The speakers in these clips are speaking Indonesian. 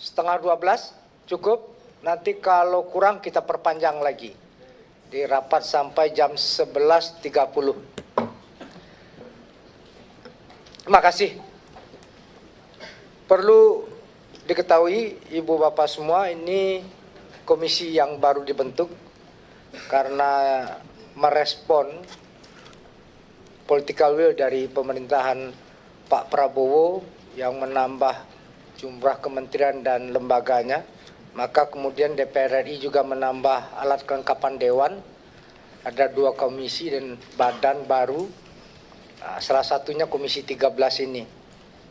11:30 cukup. Nanti kalau kurang kita perpanjang lagi di rapat sampai jam 11:30. Terima kasih. Perlu diketahui Ibu Bapak semua, ini komisi yang baru dibentuk karena merespon political will dari pemerintahan Pak Prabowo yang menambah jumlah kementerian dan lembaganya. Maka kemudian DPR RI juga menambah alat kelengkapan dewan. Ada 2 komisi dan badan baru. Salah satunya Komisi 13 ini.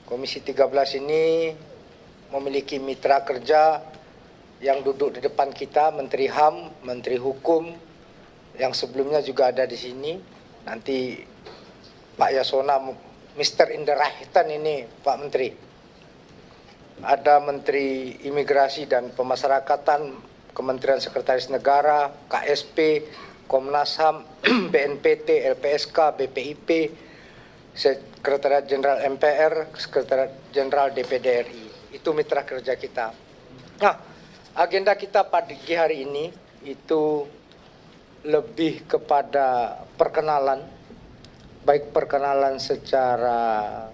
Komisi 13 ini memiliki mitra kerja yang duduk di depan kita, Menteri HAM, Menteri Hukum, yang sebelumnya juga ada di sini. Nanti Pak Yasona, Mr. Inderahtan ini Pak Menteri. Ada Menteri Imigrasi dan Pemasyarakatan, Kementerian Sekretaris Negara, KSP, Komnas HAM, BNPT, LPSK, BPIP, Sekretariat Jenderal MPR, Sekretariat Jenderal DPD RI. Itu mitra kerja kita. Nah, agenda kita pagi hari ini itu lebih kepada perkenalan, baik perkenalan secara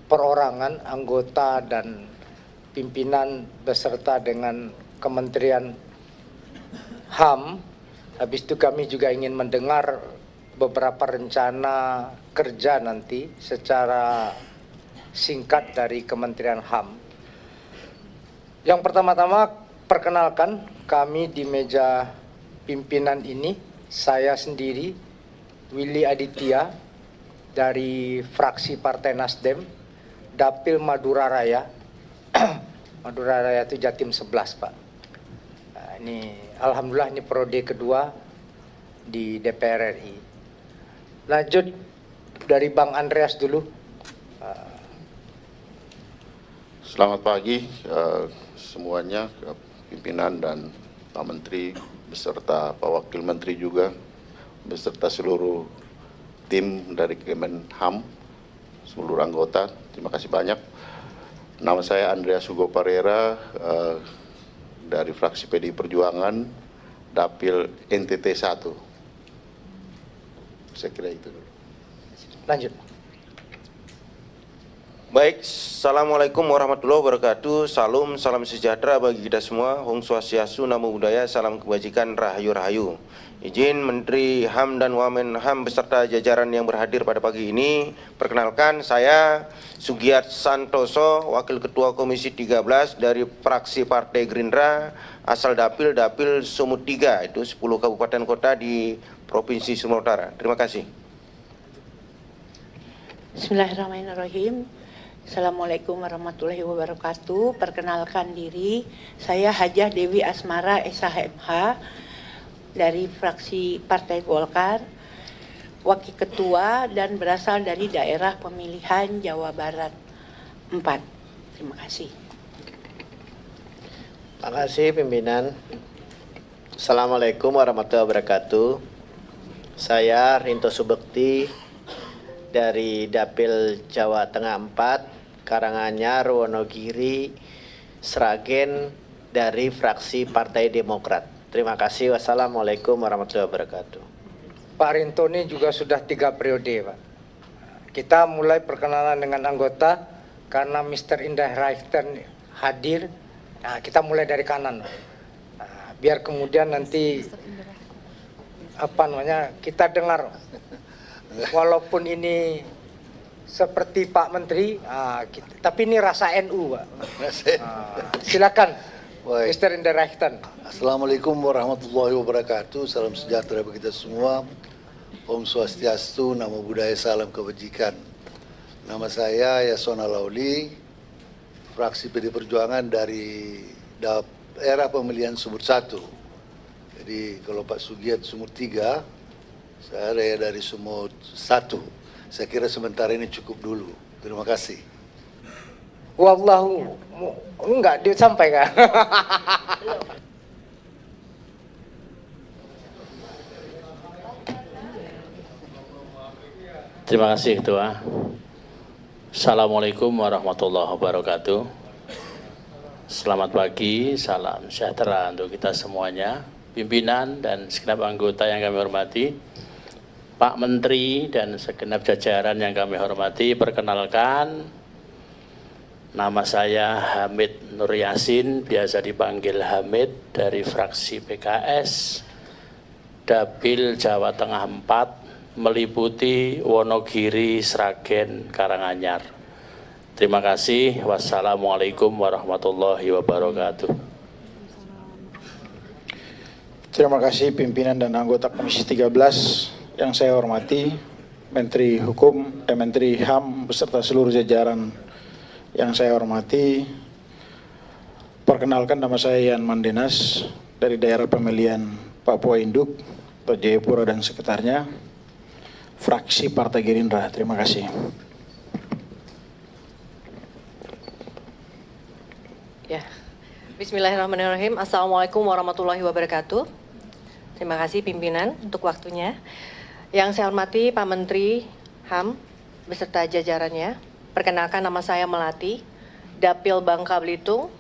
perorangan, anggota dan pimpinan beserta dengan Kementerian HAM. Habis itu kami juga ingin mendengar beberapa rencana kerja nanti secara singkat dari Kementerian HAM. Yang pertama-tama perkenalkan kami di meja pimpinan ini, saya sendiri Willy Aditya dari fraksi Partai Nasdem, Dapil Madura Raya. Madura Raya itu Jatim 11, Pak. Nah, ini alhamdulillah ini periode kedua di DPR RI. Lanjut dari Bang Andreas dulu. Selamat pagi semuanya, pimpinan dan Pak Menteri beserta Pak Wakil Menteri juga, beserta seluruh tim dari Kemenham, seluruh anggota. Terima kasih banyak. Nama saya Andreas Hugo Parera dari fraksi PDI Perjuangan, Dapil NTT 1. Saya kira itu. Lanjut. Baik, Assalamualaikum warahmatullahi wabarakatuh. Salam sejahtera bagi kita semua. Om Swastiastu, Namo Buddhaya, salam kebajikan, rahayu rahayu. Izin Menteri HAM dan Wamenham beserta jajaran yang berhadir pada pagi ini. Perkenalkan, saya Sugiyat Santoso, Wakil Ketua Komisi 13 dari fraksi Partai Gerindra, asal Dapil Sumut 3, itu 10 kabupaten kota di Provinsi Sumatera Utara. Terima kasih. Bismillahirrahmanirrahim. Assalamualaikum warahmatullahi wabarakatuh. Perkenalkan diri, saya Hajah Dewi Asmara SHMH dari fraksi Partai Golkar, Wakil Ketua dan berasal dari daerah pemilihan Jawa Barat 4. Terima kasih. Terima kasih pimpinan. Assalamualaikum warahmatullahi wabarakatuh. Saya Rinto Subekti dari Dapil Jawa Tengah 4, Karanganyar, Wonogiri, Sragen dari fraksi Partai Demokrat. Terima kasih. Wassalamualaikum warahmatullahi wabarakatuh. Pak Rinto ini juga sudah 3 periode, Pak. Kita mulai perkenalan dengan anggota karena Mr. Indah Raihten hadir. Nah, kita mulai dari kanan. Nah, biar kemudian nanti kita dengar, walaupun ini seperti Pak Menteri, tapi ini rasa NU, Pak. Silakan, Mr. Indah Raihten. Assalamualaikum warahmatullahi wabarakatuh. Salam sejahtera bagi kita semua. Om Swastiastu, Namo Buddhaya, salam kebajikan. Nama saya Yasona Lauli, fraksi PD Perjuangan dari daerah pemilihan Sumut 1. Jadi kalau Pak Sugiyat Sumut 3, saya dari Sumut 1. Saya kira sementara ini cukup dulu. Terima kasih. Wallahu, enggak disampaikan. Terima kasih Ketua. Assalamualaikum warahmatullahi wabarakatuh. Selamat pagi, salam sejahtera untuk kita semuanya, pimpinan dan segenap anggota yang kami hormati, Pak Menteri dan segenap jajaran yang kami hormati. Perkenalkan, nama saya Hamid Nur Yasin, biasa dipanggil Hamid, dari fraksi PKS, Dapil Jawa Tengah 4, meliputi Wonogiri, Sragen, Karanganyar. Terima kasih. Wassalamualaikum warahmatullahi wabarakatuh. Terima kasih pimpinan dan anggota Komisi 13 yang saya hormati, Menteri Hukum dan Menteri HAM beserta seluruh jajaran yang saya hormati. Perkenalkan, nama saya Yan Mandenas dari daerah pemilihan Papua Induk atau Jayapura dan sekitarnya, fraksi Partai Gerindra. Terima kasih. Ya, Bismillahirrahmanirrahim. Assalamualaikum warahmatullahi wabarakatuh. Terima kasih pimpinan untuk waktunya. Yang saya hormati Pak Menteri HAM beserta jajarannya. Perkenalkan, nama saya Melati, Dapil Bangka Belitung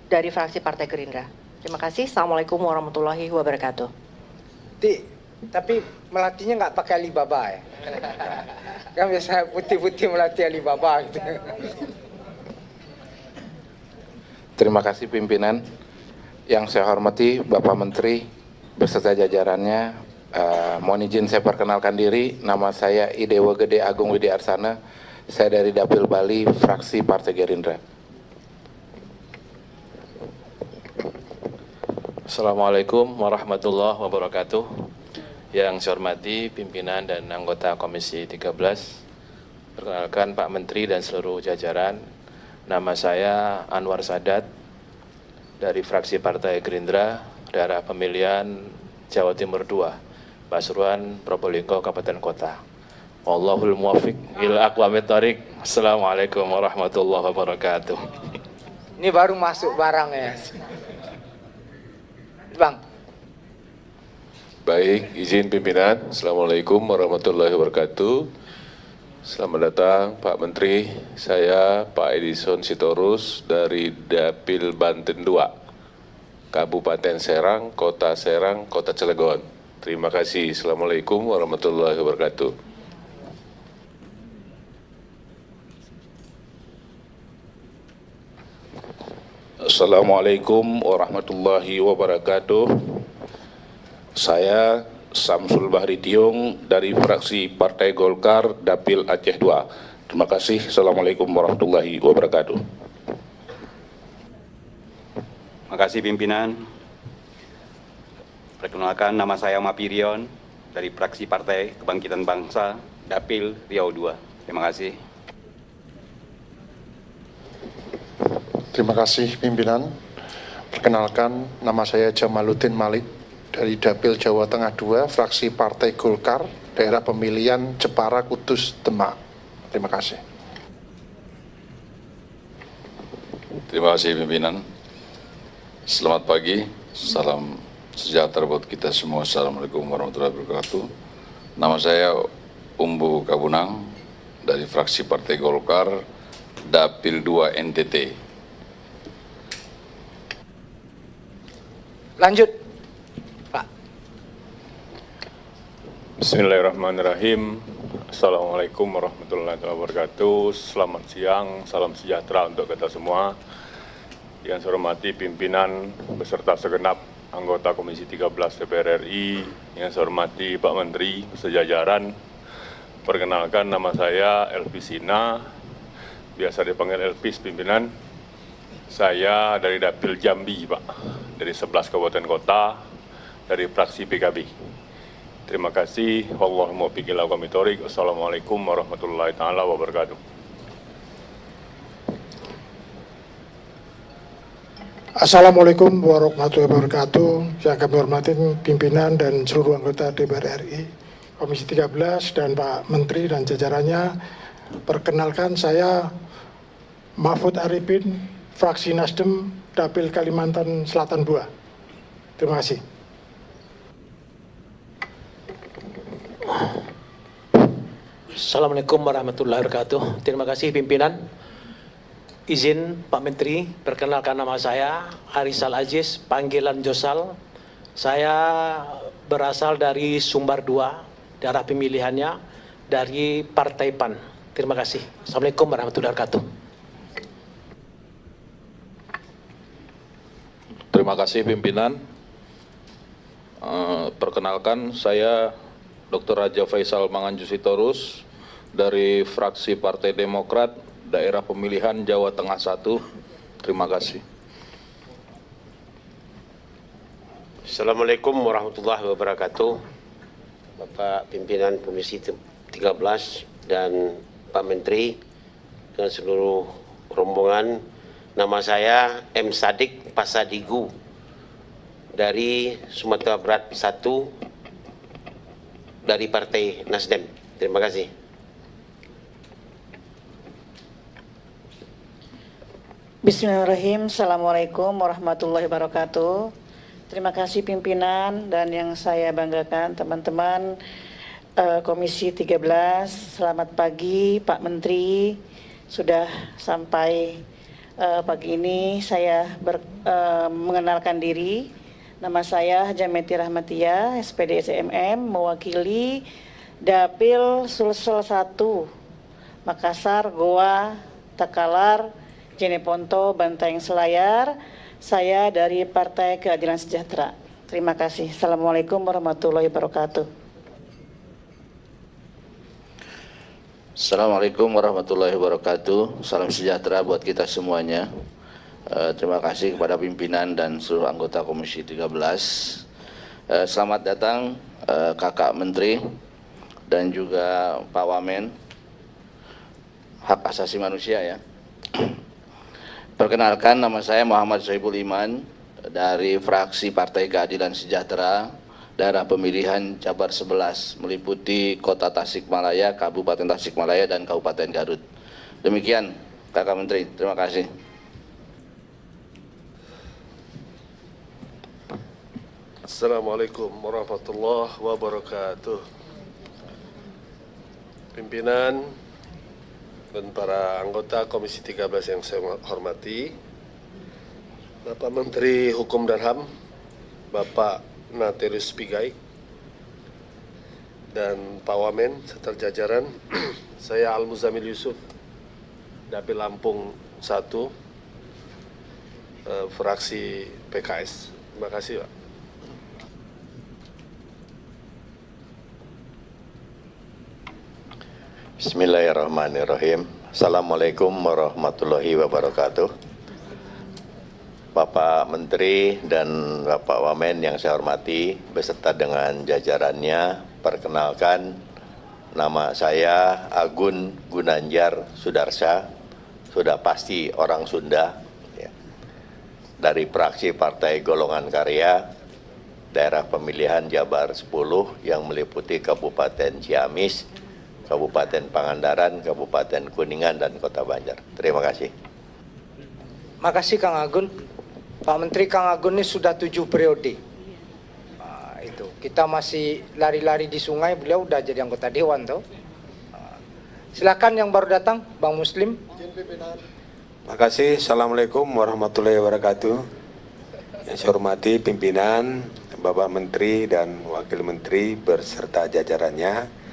dari fraksi Partai Gerindra. Terima kasih. Assalamualaikum warahmatullahi wabarakatuh. Tapi Melatinya nggak pakai Alibaba ya? Kan biasa putih-putih Melati Alibaba gitu. Terima kasih pimpinan. Yang saya hormati Bapak Menteri beserta jajarannya, mohon izin saya perkenalkan diri. Nama saya Idewa Gede Agung Widi Arsana. Saya dari Dapil Bali, fraksi Partai Gerindra. Assalamualaikum warahmatullahi wabarakatuh. Yang saya hormati pimpinan dan anggota Komisi 13. Perkenalkan Pak Menteri dan seluruh jajaran. Nama saya Anwar Sadat dari fraksi Partai Gerindra, daerah pemilihan Jawa Timur 2, Pasuruan, Probolinggo, Kabupaten Kota. Wallahul muwaffiq ila aqwamit thoriq. Assalamualaikum warahmatullahi wabarakatuh. Ini baru masuk barangnya. Bang. Baik, izin pimpinan. Assalamualaikum warahmatullahi wabarakatuh. Selamat datang Pak Menteri, saya Pak Edison Sitorus dari Dapil Banten 2, Kabupaten Serang, Kota Cilegon. Terima kasih. Assalamualaikum warahmatullahi wabarakatuh. Assalamualaikum warahmatullahi wabarakatuh. Saya Samsul Bahri Tiung dari fraksi Partai Golkar, Dapil Aceh 2. Terima kasih. Assalamualaikum warahmatullahi wabarakatuh. Terima kasih pimpinan. Perkenalkan, nama saya Mapirion dari fraksi Partai Kebangkitan Bangsa, Dapil Riau 2. Terima kasih. Terima kasih pimpinan. Perkenalkan, nama saya Jamaluddin Malik dari Dapil Jawa Tengah 2, fraksi Partai Golkar, daerah pemilihan Jepara, Kudus, Demak. Terima kasih. Terima kasih pimpinan. Selamat pagi, salam sejahtera buat kita semua. Assalamualaikum warahmatullahi wabarakatuh. Nama saya Umbu Kabunang dari fraksi Partai Golkar, Dapil 2 NTT. Lanjut. Bismillahirrahmanirrahim. Assalamualaikum warahmatullahi wabarakatuh. Selamat siang, salam sejahtera untuk kita semua. Yang saya hormati pimpinan beserta segenap anggota Komisi 13 DPR RI, yang saya hormati Pak Menteri sejajaran. Perkenalkan, nama saya Elvi Sina, biasa dipanggil Elvis pimpinan. Saya dari Dapil Jambi, Pak, dari 11 kabupaten kota, dari fraksi PKB. Terima kasih. Wallahul muwaffiq ila aqwamit thoriq. Assalamualaikum warahmatullahi taala wabarakatuh. Assalamualaikum warahmatullahi wabarakatuh. Yang kami hormati pimpinan dan seluruh anggota DPR RI, Komisi 13 dan Pak Menteri dan jajarannya. Perkenalkan, saya Mahfud Arifin, fraksi Nasdem, Dapil Kalimantan Selatan 2. Terima kasih. Assalamualaikum warahmatullahi wabarakatuh. Terima kasih pimpinan. Izin Pak Menteri, perkenalkan nama saya Arisal Aziz, panggilan Josal. Saya berasal dari Sumbar 2, daerah pemilihannya dari Partai PAN. Terima kasih. Assalamualaikum warahmatullahi wabarakatuh. Terima kasih pimpinan. Perkenalkan saya Dr. Raja Faisal Manganju Sitorus dari fraksi Partai Demokrat daerah pemilihan Jawa Tengah 1. Terima kasih. Assalamualaikum warahmatullahi wabarakatuh. Bapak Pimpinan Komisi 13 dan Pak Menteri dan seluruh rombongan. Nama saya M. Sadik Pasadigu dari Sumatera Barat 1 dari Partai Nasdem. Terima kasih. Bismillahirrahmanirrahim. Assalamualaikum warahmatullahi wabarakatuh. Terima kasih pimpinan dan yang saya banggakan teman-teman Komisi 13. Selamat pagi Pak Menteri. Sudah sampai pagi ini saya mengenalkan diri. Nama saya Jameti Rahmatia, SPD SMM, mewakili Dapil Sulsel 1, Makassar, Goa, Takalar, Jeneponto, Bantaeng Selayar. Saya dari Partai Keadilan Sejahtera. Terima kasih. Assalamualaikum warahmatullahi wabarakatuh. Assalamualaikum warahmatullahi wabarakatuh. Salam sejahtera buat kita semuanya. Terima kasih kepada pimpinan dan seluruh anggota Komisi 13. Selamat datang Kakak Menteri dan juga Pak Wamen Hak Asasi Manusia ya. Perkenalkan, nama saya Muhammad Sohibul Iman dari fraksi Partai Keadilan Sejahtera daerah pemilihan Jabar 11 meliputi Kota Tasikmalaya, Kabupaten Tasikmalaya dan Kabupaten Garut. Demikian Kakak Menteri, terima kasih. Assalamualaikum warahmatullahi wabarakatuh. Pimpinan dan para anggota Komisi 13 yang saya hormati, Bapak Menteri Hukum dan HAM, Bapak Naterius Pigai, dan Pak Wamen serta jajaran, saya Al-Muzamil Yusuf, Dapil Lampung 1, fraksi PKS. Terima kasih, Pak. Bismillahirrahmanirrahim. Assalamualaikum warahmatullahi wabarakatuh. Bapak Menteri dan Bapak Wamen yang saya hormati beserta dengan jajarannya, perkenalkan nama saya Agun Gunanjar Sudarsa, sudah pasti orang Sunda ya. Dari fraksi Partai Golongan Karya daerah pemilihan Jabar 10 yang meliputi Kabupaten Ciamis, Kabupaten Pangandaran, Kabupaten Kuningan, dan Kota Banjar. Terima kasih. Makasih Kang Agun. Pak Menteri, Kang Agun ini sudah 7 periode. Itu kita masih lari-lari di sungai, beliau udah jadi anggota dewan tuh. Silakan yang baru datang, Bang Muslim. Makasih. Assalamualaikum warahmatullahi wabarakatuh. Yang saya hormati pimpinan, Bapak Menteri dan Wakil Menteri beserta jajarannya.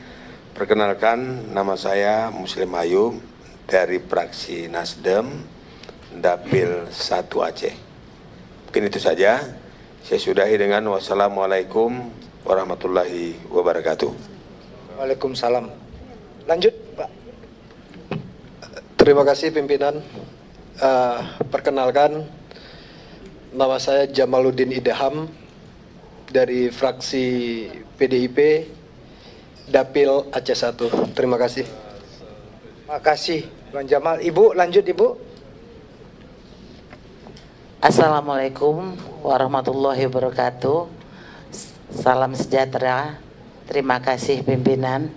Perkenalkan, nama saya Muslim Ayub dari fraksi Nasdem, Dapil 1 Aceh. Mungkin itu saja. Saya sudahi dengan wassalamualaikum warahmatullahi wabarakatuh. Waalaikumsalam. Lanjut, Pak. Terima kasih pimpinan. Perkenalkan, nama saya Jamaluddin Idham dari fraksi PDIP, Dapil Aceh 1. Terima kasih. Makasih Bang Jamal. Ibu, lanjut Ibu. Assalamualaikum warahmatullahi wabarakatuh. Salam sejahtera. Terima kasih pimpinan.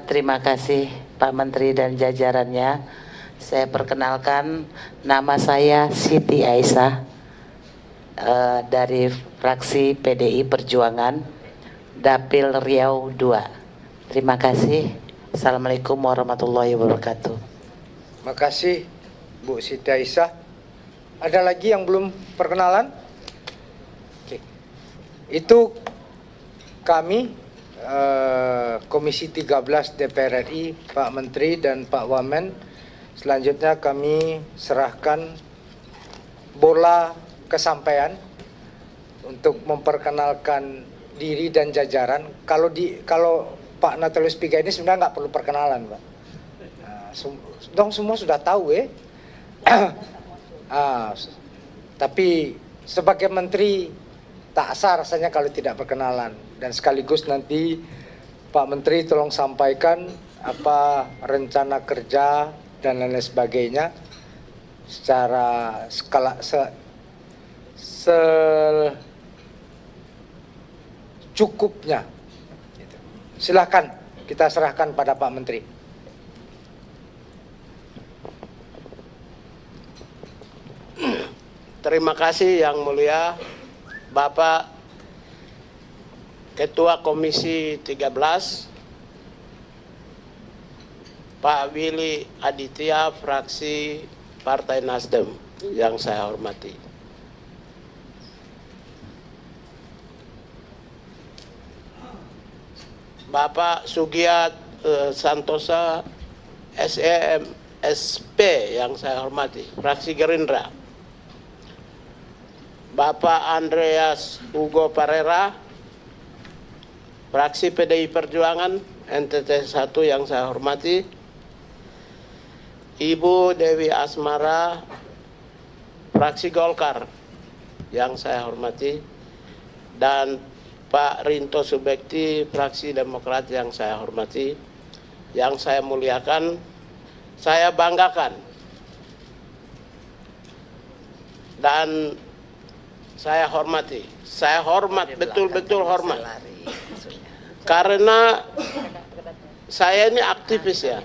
Terima kasih Pak Menteri dan jajarannya. Saya perkenalkan, nama saya Siti Aisyah dari fraksi PDI Perjuangan, Dapil Riau 2. Terima kasih. Assalamualaikum warahmatullahi wabarakatuh. Makasih Bu Siti Aisyah. Ada lagi yang belum perkenalan? Oke. Itu kami Komisi 13 DPR RI, Pak Menteri dan Pak Wamen. Selanjutnya kami serahkan bola kesampaian untuk memperkenalkan diri dan jajaran. Kalau Pak Natalius Pigai ini sebenarnya nggak perlu perkenalan, Pak. Dong semua sudah tahu tapi sebagai menteri tak sah rasanya kalau tidak perkenalan. Dan sekaligus nanti Pak Menteri tolong sampaikan apa rencana kerja dan lain sebagainya secara skala secukupnya. Silakan kita serahkan pada Pak Menteri. Terima kasih Yang Mulia Bapak Ketua Komisi 13 Pak Willy Aditya, fraksi Partai Nasdem yang saya hormati. Bapak Sugiat Santosa, SEM SP yang saya hormati, fraksi Gerindra. Bapak Andreas Hugo Parera, fraksi PDI Perjuangan NTT 1 yang saya hormati. Ibu Dewi Asmara, fraksi Golkar yang saya hormati, dan Pak Rinto Subekti, fraksi Demokrat yang saya hormati, yang saya muliakan, saya banggakan, dan saya hormati. Saya hormat, betul-betul hormat. Karena saya ini aktivis ya.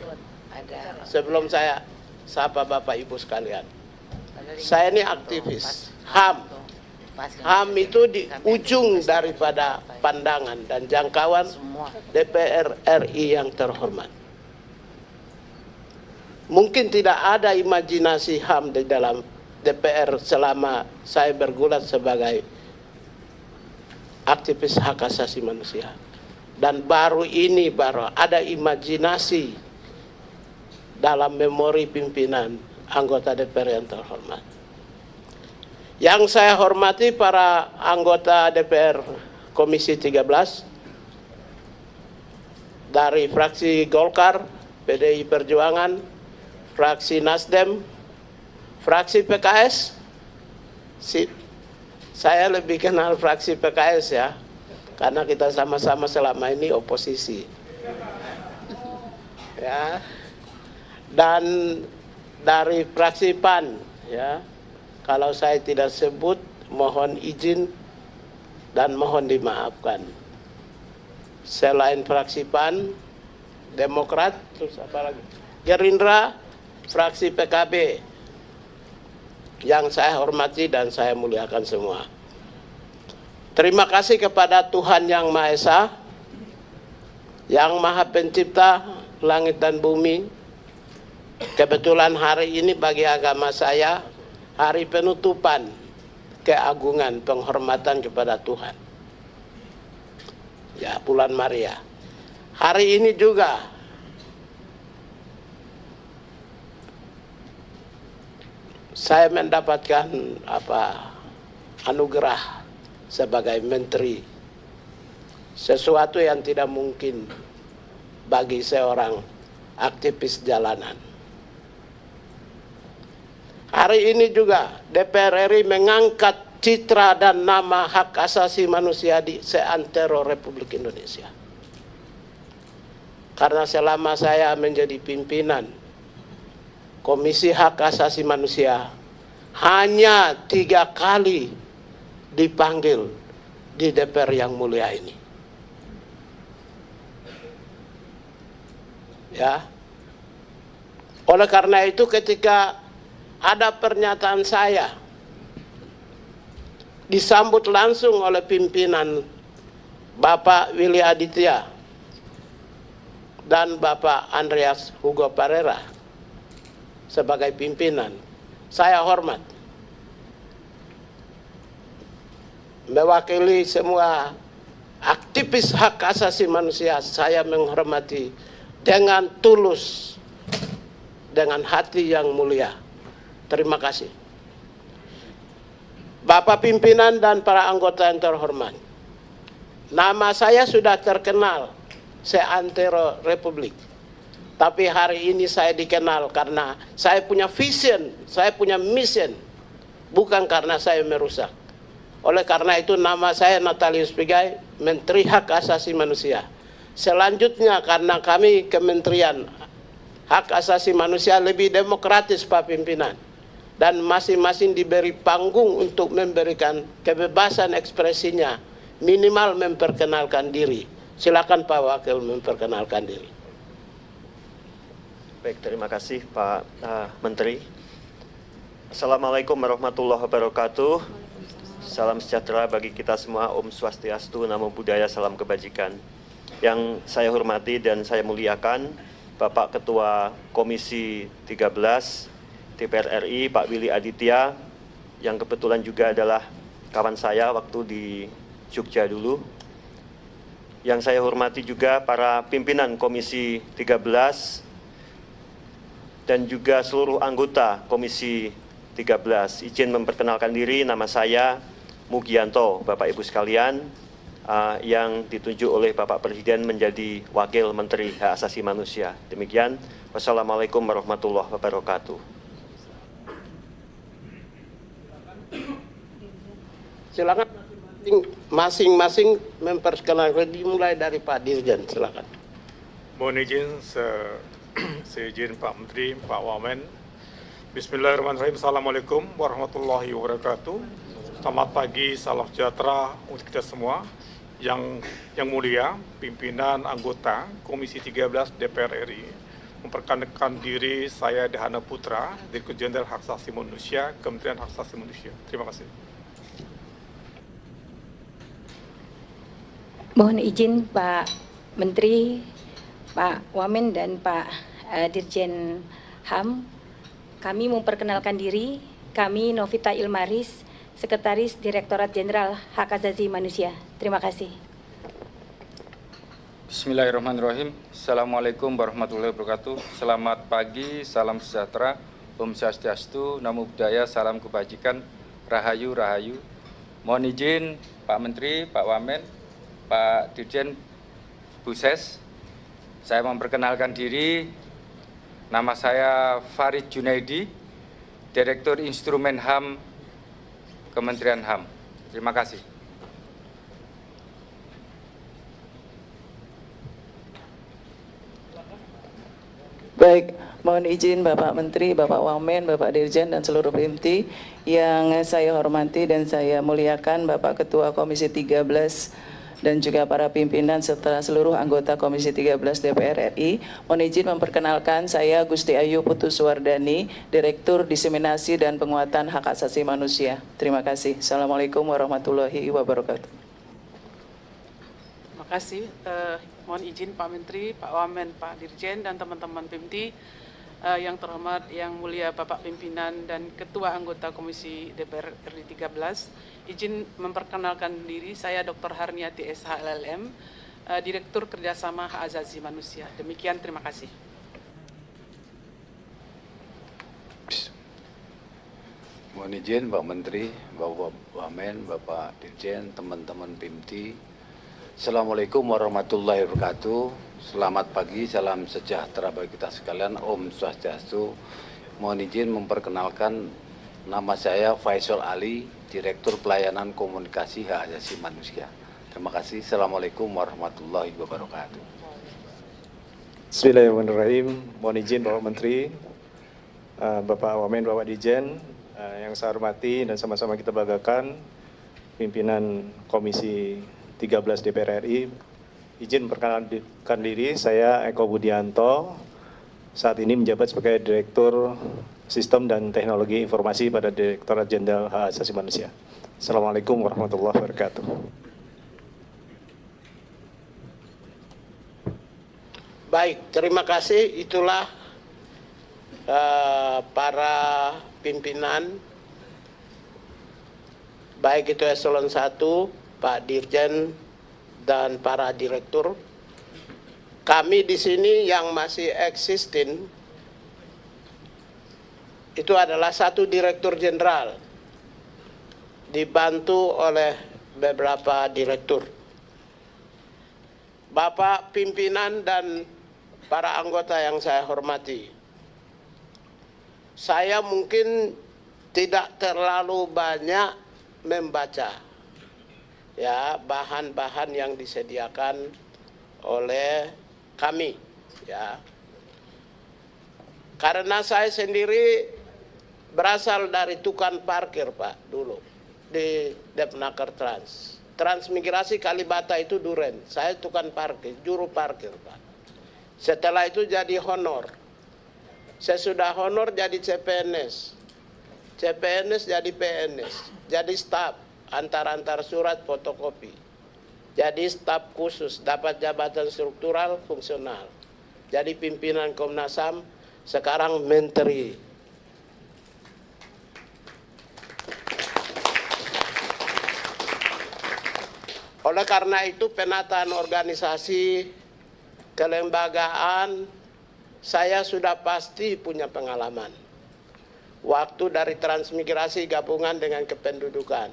Sebelum saya sapa Bapak Ibu sekalian, saya ini aktivis HAM. HAM itu di ujung daripada pandangan dan jangkauan DPR RI yang terhormat. Mungkin tidak ada imajinasi HAM di dalam DPR selama saya bergulat sebagai aktivis hak asasi manusia. Dan baru ada imajinasi dalam memori pimpinan anggota DPR yang terhormat. Yang saya hormati para anggota DPR Komisi 13 dari fraksi Golkar, PDI Perjuangan, fraksi Nasdem, fraksi PKS. Saya lebih kenal fraksi PKS ya, karena kita sama-sama selama ini oposisi. Ya. Dan dari fraksi PAN ya, kalau saya tidak sebut mohon izin dan mohon dimaafkan. Selain fraksi PAN, Demokrat, terus apa lagi? Gerindra, fraksi PKB yang saya hormati dan saya muliakan semua. Terima kasih kepada Tuhan Yang Maha Esa, Yang Maha Pencipta langit dan bumi. Kebetulan hari ini bagi agama saya hari penutupan keagungan penghormatan kepada Tuhan. Ya, bulan Maria. Hari ini juga saya mendapatkan anugerah sebagai menteri. Sesuatu yang tidak mungkin bagi seorang aktivis jalanan. Hari ini juga DPR RI mengangkat citra dan nama hak asasi manusia di seantero Republik Indonesia. Karena selama saya menjadi pimpinan Komisi Hak Asasi Manusia, hanya 3 kali dipanggil di DPR yang mulia ini. Ya. Oleh karena itu ketika ada pernyataan saya disambut langsung oleh pimpinan Bapak Willy Aditya dan Bapak Andreas Hugo Parera sebagai pimpinan saya hormat. Mewakili semua aktivis hak asasi manusia, saya menghormati dengan tulus, dengan hati yang mulia. Terima kasih. Bapak pimpinan dan para anggota yang terhormat, nama saya sudah terkenal seantero Republik. Tapi hari ini saya dikenal karena saya punya vision, saya punya mission, bukan karena saya merusak. Oleh karena itu nama saya Natalius Pigai, Menteri Hak Asasi Manusia. Selanjutnya karena kami Kementerian Hak Asasi Manusia lebih demokratis Pak Pimpinan, dan masing-masing diberi panggung untuk memberikan kebebasan ekspresinya, minimal memperkenalkan diri. Silakan Pak Wakil memperkenalkan diri. Baik, terima kasih Pak Menteri. Assalamualaikum warahmatullahi wabarakatuh. Salam sejahtera bagi kita semua. Om Swastiastu, Namo Buddhaya, salam kebajikan. Yang saya hormati dan saya muliakan Bapak Ketua Komisi 13 DPR RI, Pak Willy Aditya, yang kebetulan juga adalah kawan saya waktu di Jogja dulu. Yang saya hormati juga para pimpinan Komisi 13 dan juga seluruh anggota Komisi 13. Izin memperkenalkan diri, nama saya Mugianto, Bapak Ibu sekalian, yang ditunjuk oleh Bapak Presiden menjadi Wakil Menteri Hak Asasi Manusia. Demikian, wassalamualaikum warahmatullahi wabarakatuh. Silakan masing-masing memperkenalkan, dimulai dari Pak Dirjen, silakan. Mohon izin seizin Pak Menteri, Pak Wamen. Bismillahirrahmanirrahim. Assalamualaikum warahmatullahi wabarakatuh. Selamat pagi, salam sejahtera untuk kita semua. Yang mulia, pimpinan anggota Komisi 13 DPR RI. Memperkenalkan diri, saya Dahana Putra, Direktur Jenderal Hak Asasi Manusia, Kementerian Hak Asasi Manusia. Terima kasih. Mohon izin Pak Menteri, Pak Wamen dan Pak Dirjen HAM, kami memperkenalkan diri, kami Novita Ilmaris, Sekretaris Direktorat Jenderal Hak Asasi Manusia. Terima kasih. Bismillahirrahmanirrahim. Assalamualaikum warahmatullahi wabarakatuh. Selamat pagi, salam sejahtera, Om Swastiastu, Namo Buddhaya, salam kebajikan, Rahayu, Rahayu. Mohon izin Pak Menteri, Pak Wamen, Pak Dirjen Buses, saya memperkenalkan diri, nama saya Farid Junaidi, Direktur Instrumen HAM, Kementerian HAM. Terima kasih. Baik, mohon izin Bapak Menteri, Bapak Wamen, Bapak Dirjen dan seluruh PIMTI yang saya hormati dan saya muliakan, Bapak Ketua Komisi 13 dan juga para pimpinan serta seluruh anggota Komisi 13 DPR RI. Mohon izin memperkenalkan saya Gusti Ayu Putuswardani, Direktur Diseminasi dan Penguatan Hak Asasi Manusia. Terima kasih. Assalamualaikum warahmatullahi wabarakatuh. Terima kasih. Mohon izin Pak Menteri, Pak Wamen, Pak Dirjen dan teman-teman PIMTI. Yang terhormat, yang mulia Bapak Pimpinan dan Ketua Anggota Komisi DPR RI 13, izin memperkenalkan diri, saya Dr. Harniati SH LLM, Direktur Kerjasama Hak Asasi Manusia. Demikian, terima kasih. Mohon izin Pak Menteri, Bapak Wamen, Bapak Dirjen, teman-teman PIMTI. Assalamualaikum warahmatullahi wabarakatuh. Selamat pagi, salam sejahtera bagi kita sekalian, Om Swastiastu. Mohon izin memperkenalkan, nama saya Faisal Ali, Direktur Pelayanan Komunikasi Hak Asasi Manusia. Terima kasih. Assalamualaikum warahmatullahi wabarakatuh. Bismillahirrahmanirrahim. Mohon izin Bapak Menteri, Bapak Wamen, Bapak Dirjen, yang saya hormati dan sama-sama kita banggakan, pimpinan Komisi 13 DPR RI. Izin memperkenalkan diri, saya Eko Budianto, saat ini menjabat sebagai Direktur Sistem dan Teknologi Informasi pada Direktorat Jenderal Hak Asasi Manusia. Assalamualaikum warahmatullahi wabarakatuh. Baik, terima kasih. Itulah para pimpinan, baik itu eselon 1, Pak Dirjen, dan para direktur. Kami di sini yang masih existing itu adalah 1 direktur jenderal, dibantu oleh beberapa direktur. Bapak pimpinan dan para anggota yang saya hormati, saya mungkin tidak terlalu banyak membaca ya bahan-bahan yang disediakan oleh kami ya. Karena saya sendiri berasal dari tukang parkir Pak dulu di Depnaker Transmigrasi Kalibata itu Duren. Saya tukang parkir, juru parkir Pak. Setelah itu jadi honor. Saya sudah honor jadi CPNS. CPNS jadi PNS. Jadi staf, antar-antar surat fotokopi. Jadi staf khusus, dapat jabatan struktural fungsional. Jadi pimpinan Komnas HAM, sekarang menteri. Oleh karena itu penataan organisasi, kelembagaan, saya sudah pasti punya pengalaman. Waktu dari transmigrasi gabungan dengan kependudukan.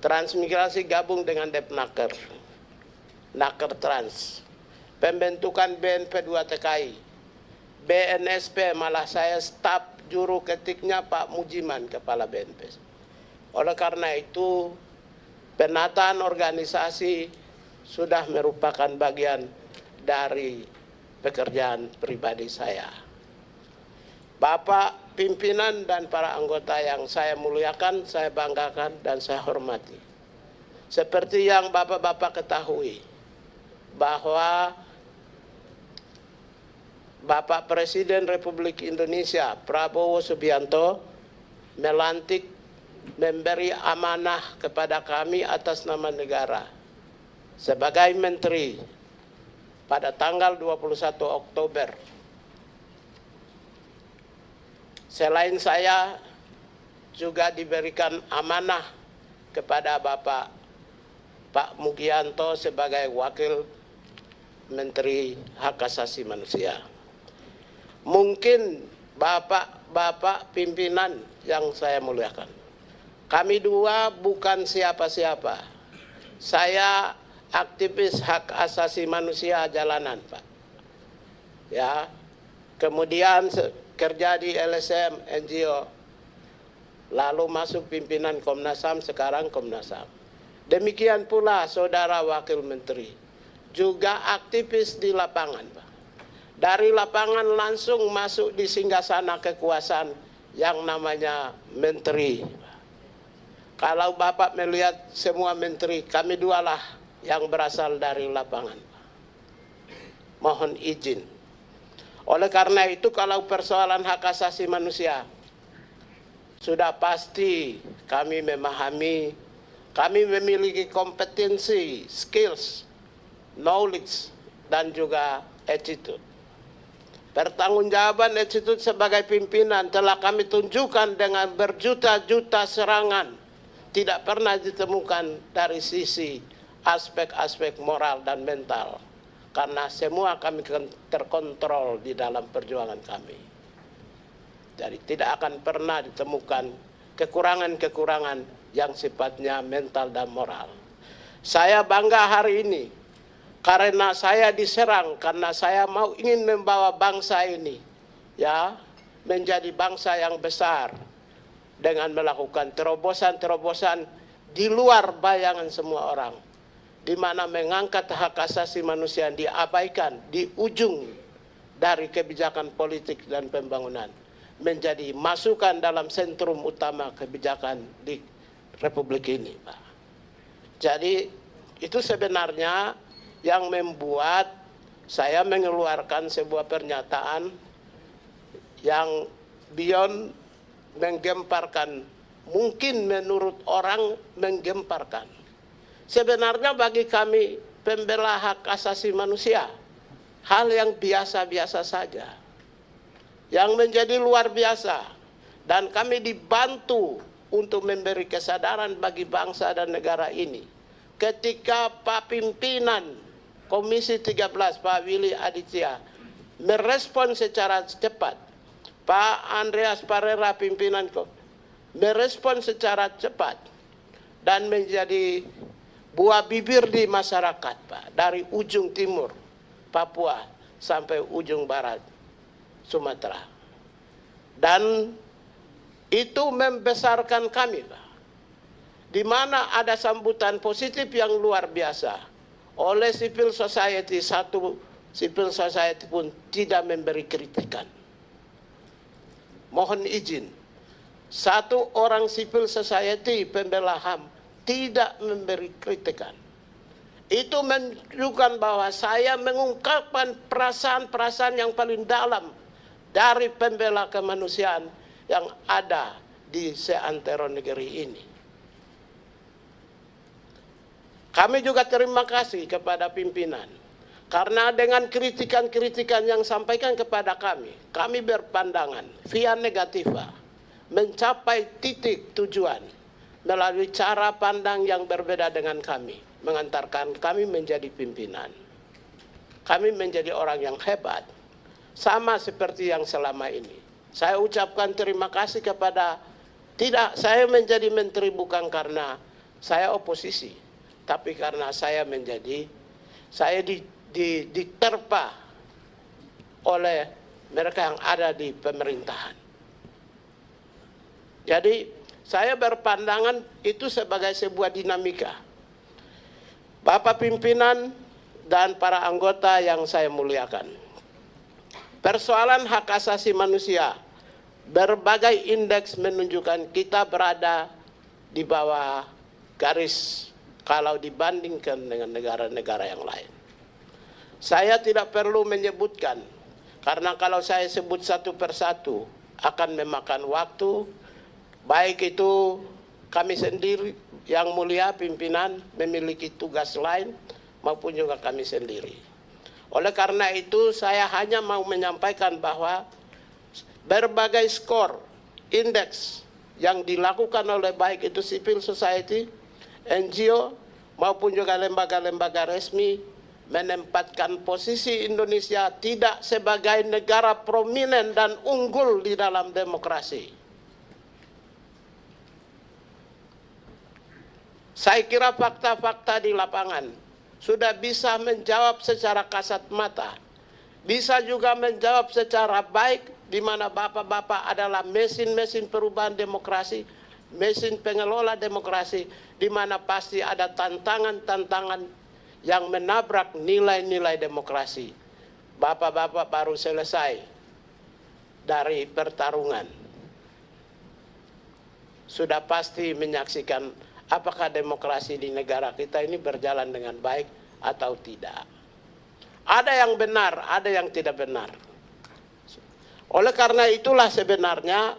Transmigrasi gabung dengan Depnaker. Naker Trans. Pembentukan BNP 2 TKI. BNSP malah saya staf juru ketiknya Pak Mujiman, Kepala BNP. Oleh karena itu, penataan organisasi sudah merupakan bagian dari pekerjaan pribadi saya. Bapak pimpinan dan para anggota yang saya muliakan, saya banggakan dan saya hormati. Seperti yang Bapak-bapak ketahui, bahwa Bapak Presiden Republik Indonesia Prabowo Subianto melantik, memberi amanah kepada kami atas nama negara sebagai menteri pada tanggal 21 Oktober. Selain saya juga diberikan amanah kepada Bapak Pak Mugianto sebagai Wakil Menteri Hak Asasi Manusia. Mungkin Bapak-bapak pimpinan yang saya muliakan, kami dua bukan siapa-siapa. Saya aktivis hak asasi manusia jalanan, Pak. Ya. Kemudian kerja di LSM NGO. Lalu masuk pimpinan Komnas HAM, sekarang Komnas HAM. Demikian pula Saudara Wakil Menteri, juga aktivis di lapangan, Pak. Dari lapangan langsung masuk di singgasana kekuasaan yang namanya menteri. Kalau Bapak melihat semua menteri, kami dualah yang berasal dari lapangan. Mohon izin. Oleh karena itu, kalau persoalan hak asasi manusia, sudah pasti kami memahami, kami memiliki kompetensi, skills, knowledge, dan juga attitude. Pertanggungjawaban attitude sebagai pimpinan telah kami tunjukkan dengan berjuta-juta serangan. Tidak pernah ditemukan dari sisi aspek-aspek moral dan mental. Karena semua kami terkontrol di dalam perjuangan kami. Jadi tidak akan pernah ditemukan kekurangan-kekurangan yang sifatnya mental dan moral. Saya bangga hari ini karena saya diserang, karena saya ingin membawa bangsa ini ya menjadi bangsa yang besar dengan melakukan terobosan-terobosan di luar bayangan semua orang, di mana mengangkat hak asasi manusia yang diabaikan di ujung dari kebijakan politik dan pembangunan menjadi masukan dalam sentrum utama kebijakan di Republik ini, Pak. Jadi itu sebenarnya yang membuat saya mengeluarkan sebuah pernyataan yang beyond menggemparkan, mungkin menurut orang menggemparkan. Sebenarnya bagi kami pembela hak asasi manusia, hal yang biasa-biasa saja. Yang menjadi luar biasa dan kami dibantu untuk memberi kesadaran bagi bangsa dan negara ini. Ketika Pak Pimpinan Komisi 13 Pak Willy Aditya merespon secara cepat, Pak Andreas Parera pimpinan merespon secara cepat dan menjadi buah bibir di masyarakat, Pak, dari ujung timur Papua sampai ujung barat Sumatera. Dan itu membesarkan kami, Pak, di mana ada sambutan positif yang luar biasa oleh civil society. Satu civil society pun tidak memberi kritikan. Mohon izin, satu orang civil society pembela HAM tidak memberi kritikan. Itu menunjukkan bahwa saya mengungkapkan perasaan-perasaan yang paling dalam dari pembela kemanusiaan yang ada di seantero negeri ini. Kami juga terima kasih kepada pimpinan, karena dengan kritikan-kritikan yang sampaikan kepada kami berpandangan via negativa mencapai titik tujuan melalui cara pandang yang berbeda dengan kami, mengantarkan kami menjadi pimpinan. Kami menjadi orang yang hebat, sama seperti yang selama ini. Saya ucapkan terima kasih kepada, tidak, saya menjadi menteri bukan karena saya oposisi, tapi karena saya diterpa oleh mereka yang ada di pemerintahan. Jadi saya berpandangan itu sebagai sebuah dinamika. Bapak pimpinan dan para anggota yang saya muliakan, persoalan hak asasi manusia, berbagai indeks menunjukkan kita berada di bawah garis kalau dibandingkan dengan negara-negara yang lain. Saya tidak perlu menyebutkan, karena kalau saya sebut satu persatu akan memakan waktu, baik itu kami sendiri yang mulia pimpinan memiliki tugas lain maupun juga kami sendiri. Oleh karena itu saya hanya mau menyampaikan bahwa berbagai skor, indeks yang dilakukan oleh baik itu civil society, NGO maupun juga lembaga-lembaga resmi menempatkan posisi Indonesia tidak sebagai negara prominent dan unggul di dalam demokrasi. Saya kira fakta-fakta di lapangan sudah bisa menjawab secara kasat mata, bisa juga menjawab secara baik, di mana bapak-bapak adalah mesin-mesin perubahan demokrasi, mesin pengelola demokrasi, di mana pasti ada tantangan-tantangan yang menabrak nilai-nilai demokrasi. Bapak-bapak baru selesai dari pertarungan, sudah pasti menyaksikan apakah demokrasi di negara kita ini berjalan dengan baik atau tidak. Ada yang benar, ada yang tidak benar. Oleh karena itulah sebenarnya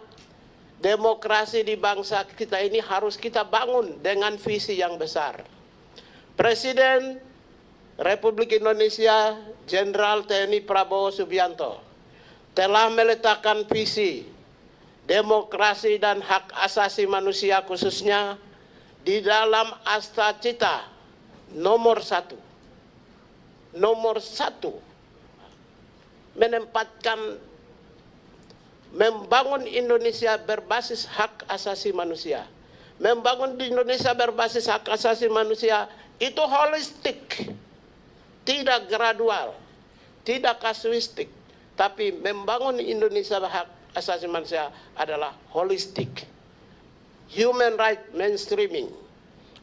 demokrasi di bangsa kita ini harus kita bangun dengan visi yang besar. Presiden Republik Indonesia Jenderal TNI Prabowo Subianto telah meletakkan visi demokrasi dan hak asasi manusia khususnya di dalam Asta Cita nomor 1. Nomor 1 menempatkan membangun Indonesia berbasis hak asasi manusia. Membangun di Indonesia berbasis hak asasi manusia itu holistik, tidak gradual, tidak kasuistik, tapi membangun Indonesia hak asasi manusia adalah holistik. Human right mainstreaming.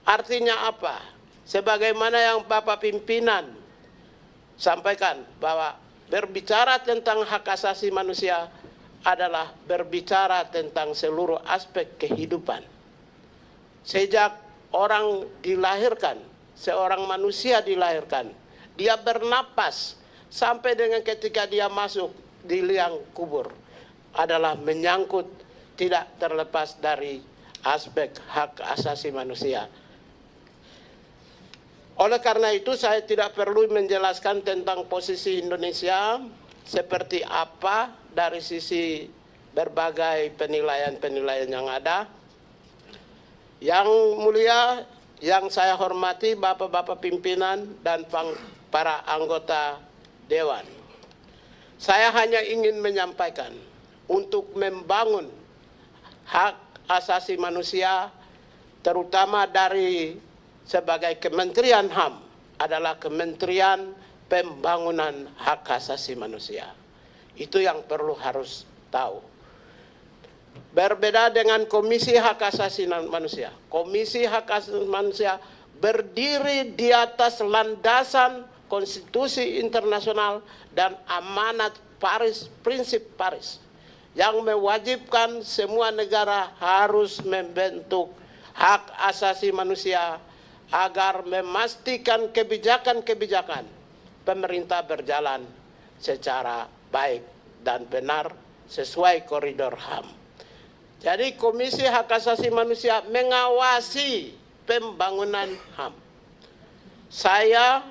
Artinya apa? Sebagaimana yang Bapak pimpinan sampaikan bahwa berbicara tentang hak asasi manusia adalah berbicara tentang seluruh aspek kehidupan. Sejak orang dilahirkan, seorang manusia dilahirkan, dia bernapas sampai dengan ketika dia masuk di liang kubur adalah menyangkut tidak terlepas dari aspek hak asasi manusia. Oleh karena itu saya tidak perlu menjelaskan tentang posisi Indonesia seperti apa dari sisi berbagai penilaian-penilaian yang ada. Yang mulia, yang saya hormati Bapak-Bapak pimpinan dan para anggota Dewan. Saya hanya ingin menyampaikan untuk membangun hak asasi manusia, terutama dari sebagai Kementerian HAM, adalah Kementerian Pembangunan Hak Asasi Manusia. Itu yang perlu harus tahu. Berbeda dengan Komisi Hak Asasi Manusia. Komisi Hak Asasi Manusia berdiri di atas landasan konstitusi internasional dan amanat Paris, prinsip Paris, yang mewajibkan semua negara harus membentuk hak asasi manusia agar memastikan kebijakan-kebijakan pemerintah berjalan secara baik dan benar sesuai koridor HAM. Jadi Komisi Hak Asasi Manusia mengawasi pembangunan HAM. Saya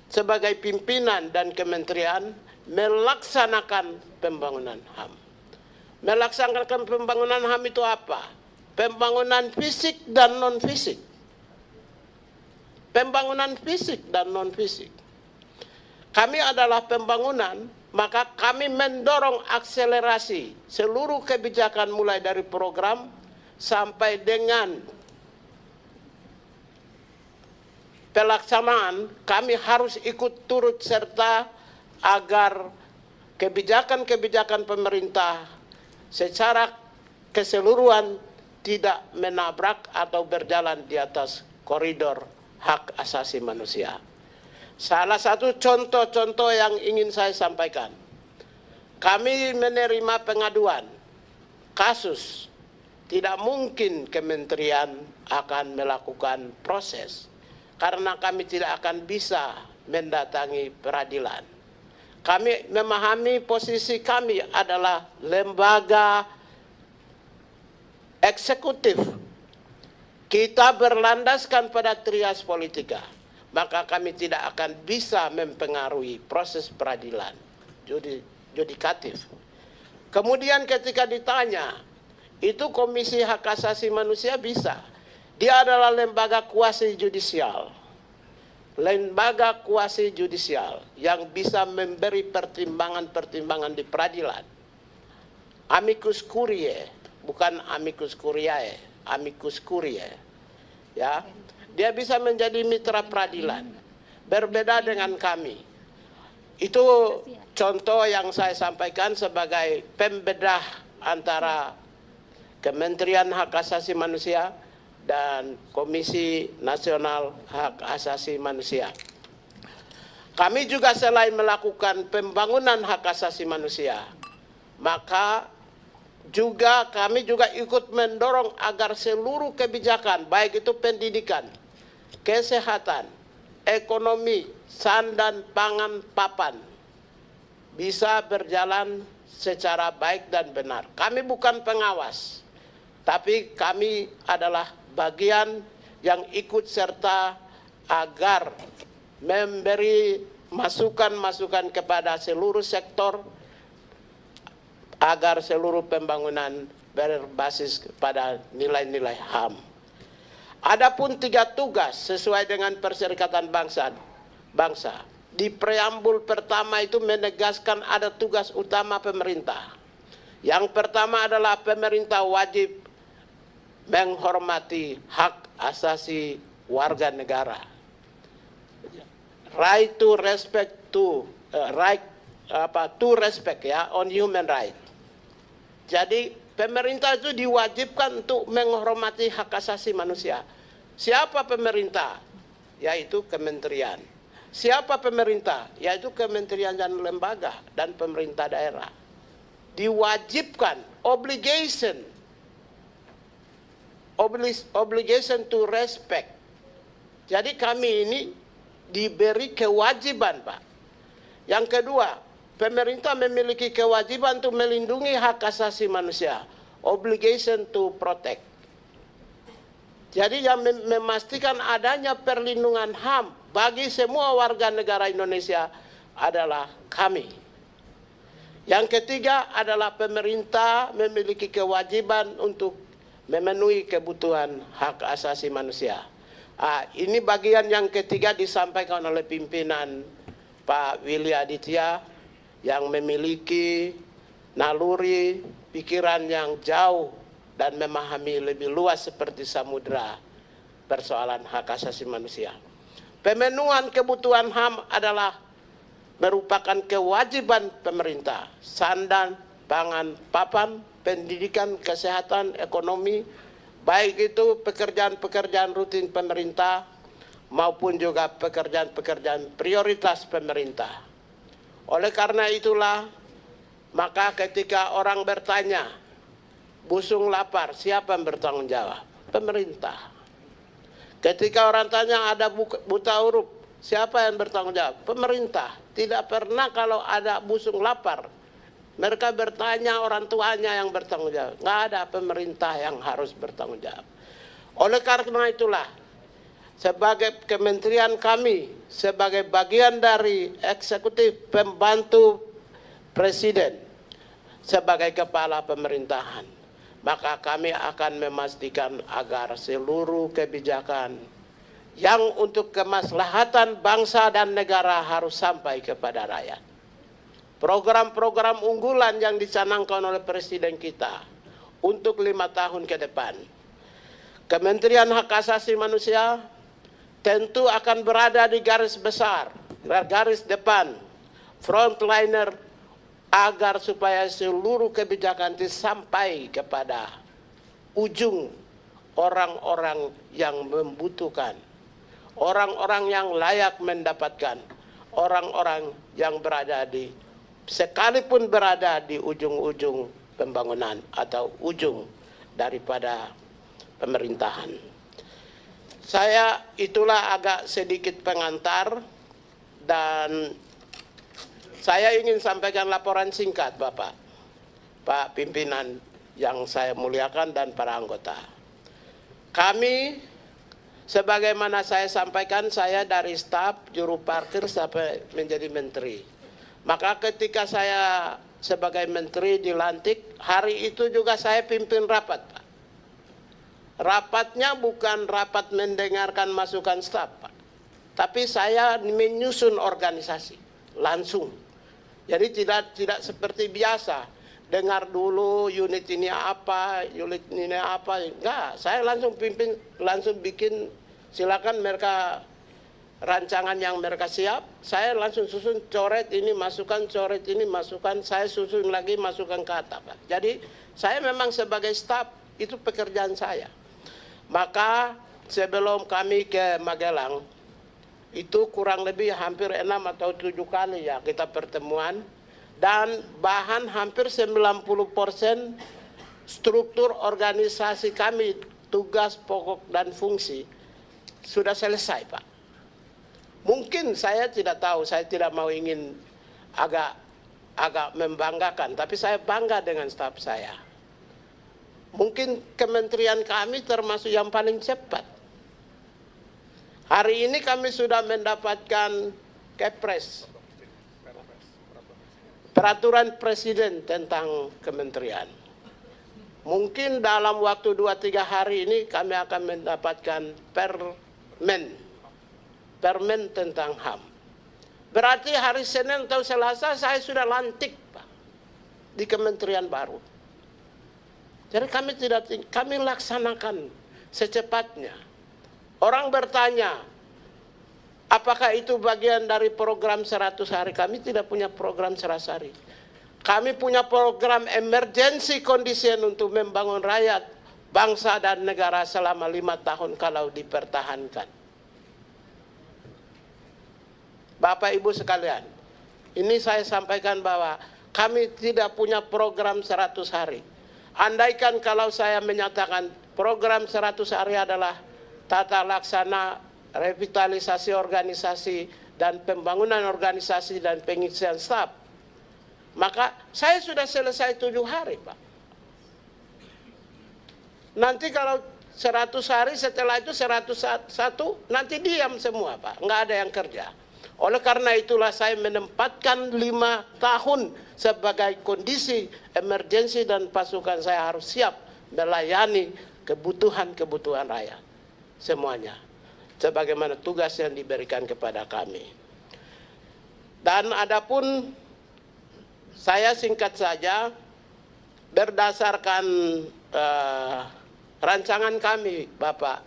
sebagai pimpinan dan kementerian melaksanakan pembangunan HAM. Melaksanakan pembangunan HAM itu apa? Pembangunan fisik dan non-fisik. Pembangunan fisik dan non-fisik. Kami adalah pembangunan, maka kami mendorong akselerasi seluruh kebijakan mulai dari program sampai dengan pelaksanaan. Kami harus ikut turut serta agar kebijakan-kebijakan pemerintah secara keseluruhan tidak menabrak atau berjalan di atas koridor hak asasi manusia. Salah satu contoh-contoh yang ingin saya sampaikan. Kami menerima pengaduan kasus, tidak mungkin kementerian akan melakukan proses karena kami tidak akan bisa mendatangi peradilan. Kami memahami posisi kami adalah lembaga eksekutif. Kita berlandaskan pada trias politika, maka kami tidak akan bisa mempengaruhi proses peradilan yudikatif. Kemudian ketika ditanya, itu Komisi Hak Asasi Manusia bisa. Dia adalah lembaga kuasi judisial. Lembaga kuasi judisial yang bisa memberi pertimbangan-pertimbangan di peradilan. Amicus curiae, bukan amicus curiae, amicus curiae. Ya, dia bisa menjadi mitra peradilan. Berbeda dengan kami. Itu contoh yang saya sampaikan sebagai pembedah antara Kementerian Hak Asasi Manusia dan Komisi Nasional Hak Asasi Manusia. Kami juga selain melakukan pembangunan hak asasi manusia, maka kami juga ikut mendorong agar seluruh kebijakan, baik itu pendidikan, kesehatan, ekonomi, sandan, pangan, papan, bisa berjalan secara baik dan benar. Kami bukan pengawas, tapi kami adalah bagian yang ikut serta agar memberi masukan-masukan kepada seluruh sektor agar seluruh pembangunan berbasis pada nilai-nilai HAM. Adapun 3 tugas sesuai dengan Perserikatan Bangsa. Di preambul pertama itu menegaskan ada tugas utama pemerintah. Yang pertama adalah pemerintah wajib menghormati hak asasi warga negara. Right to respect to respect ya on human right. Jadi pemerintah itu diwajibkan untuk menghormati hak asasi manusia. Siapa pemerintah? Yaitu kementerian. Siapa pemerintah? Yaitu kementerian dan lembaga dan pemerintah daerah. Diwajibkan obligation to respect. Jadi kami ini diberi kewajiban, Pak. Yang kedua, pemerintah memiliki kewajiban untuk melindungi hak asasi manusia. Obligation to protect. Jadi yang memastikan adanya perlindungan HAM bagi semua warga negara Indonesia adalah kami. Yang ketiga adalah pemerintah memiliki kewajiban untuk memenuhi kebutuhan hak asasi manusia. Ini bagian yang ketiga disampaikan oleh pimpinan Pak Willy Aditya yang memiliki naluri pikiran yang jauh dan memahami lebih luas seperti samudera persoalan hak asasi manusia. Pemenuhan kebutuhan HAM adalah merupakan kewajiban pemerintah. Sandan, pangan, papan, pendidikan, kesehatan, ekonomi, baik itu pekerjaan-pekerjaan rutin pemerintah maupun juga pekerjaan-pekerjaan prioritas pemerintah. Oleh karena itulah, maka ketika orang bertanya, busung lapar, siapa yang bertanggung jawab? Pemerintah. Ketika orang tanya ada buta huruf, siapa yang bertanggung jawab? Pemerintah. Tidak pernah kalau ada busung lapar, mereka bertanya orang tuanya yang bertanggung jawab. Nggak ada pemerintah yang harus bertanggung jawab. Oleh karena itulah, sebagai kementerian kami, sebagai bagian dari eksekutif pembantu presiden, sebagai kepala pemerintahan, maka kami akan memastikan agar seluruh kebijakan yang untuk kemaslahatan bangsa dan negara harus sampai kepada rakyat. Program-program unggulan yang dicanangkan oleh Presiden kita untuk 5 tahun ke depan. Kementerian Hak Asasi Manusia tentu akan berada di garis besar, garis depan, frontliner, agar supaya seluruh kebijakan sampai kepada ujung orang-orang yang membutuhkan, orang-orang yang layak mendapatkan, orang-orang yang berada di, sekalipun berada di ujung-ujung pembangunan atau ujung daripada pemerintahan. Saya itulah agak sedikit pengantar dan saya ingin sampaikan laporan singkat Bapak, Pak Pimpinan yang saya muliakan dan para anggota. Kami sebagaimana saya sampaikan, saya dari staf juru parkir sampai menjadi menteri. Maka ketika saya sebagai menteri dilantik, hari itu juga saya pimpin rapat, Pak. Rapatnya bukan rapat mendengarkan masukan staf, Pak. Tapi saya menyusun organisasi langsung. Jadi tidak seperti biasa. Dengar dulu unit ini apa, enggak. Saya langsung pimpin, langsung bikin, silakan mereka rancangan yang mereka siap, saya langsung susun, coret ini masukkan, coret ini masukkan, saya susun lagi masukkan ke atap. Jadi saya memang sebagai staf, itu pekerjaan saya. Maka sebelum kami ke Magelang, itu kurang lebih hampir 6 atau 7 kali ya kita pertemuan. Dan bahan hampir 90% struktur organisasi kami, tugas pokok dan fungsi sudah selesai, Pak. Mungkin saya tidak tahu, saya tidak mau ingin agak membanggakan, tapi saya bangga dengan staf saya. Mungkin kementerian kami termasuk yang paling cepat. Hari ini kami sudah mendapatkan Kepres, peraturan presiden tentang kementerian. Mungkin dalam waktu 2-3 hari ini kami akan mendapatkan permen tentang HAM. Berarti hari Senin atau Selasa saya sudah lantik, Pak, di kementerian baru. Jadi kami laksanakan secepatnya. Orang bertanya, apakah itu bagian dari program 100 hari? Kami tidak punya program 100 hari. Kami punya program emergency condition untuk membangun rakyat, bangsa dan negara selama 5 tahun kalau dipertahankan. Bapak Ibu sekalian, ini saya sampaikan bahwa kami tidak punya program 100 hari. Andaikan kalau saya menyatakan program 100 hari adalah tata laksana revitalisasi organisasi dan pembangunan organisasi dan pengisian staf, maka saya sudah selesai 7 hari, Pak. Nanti kalau 100 hari setelah itu 101, nanti diam semua, Pak. Nggak ada yang kerja. Oleh karena itulah saya menempatkan 5 tahun sebagai kondisi emergensi dan pasukan saya harus siap melayani kebutuhan-kebutuhan rakyat semuanya. Sebagaimana tugas yang diberikan kepada kami. Dan adapun saya singkat saja berdasarkan rancangan kami Bapak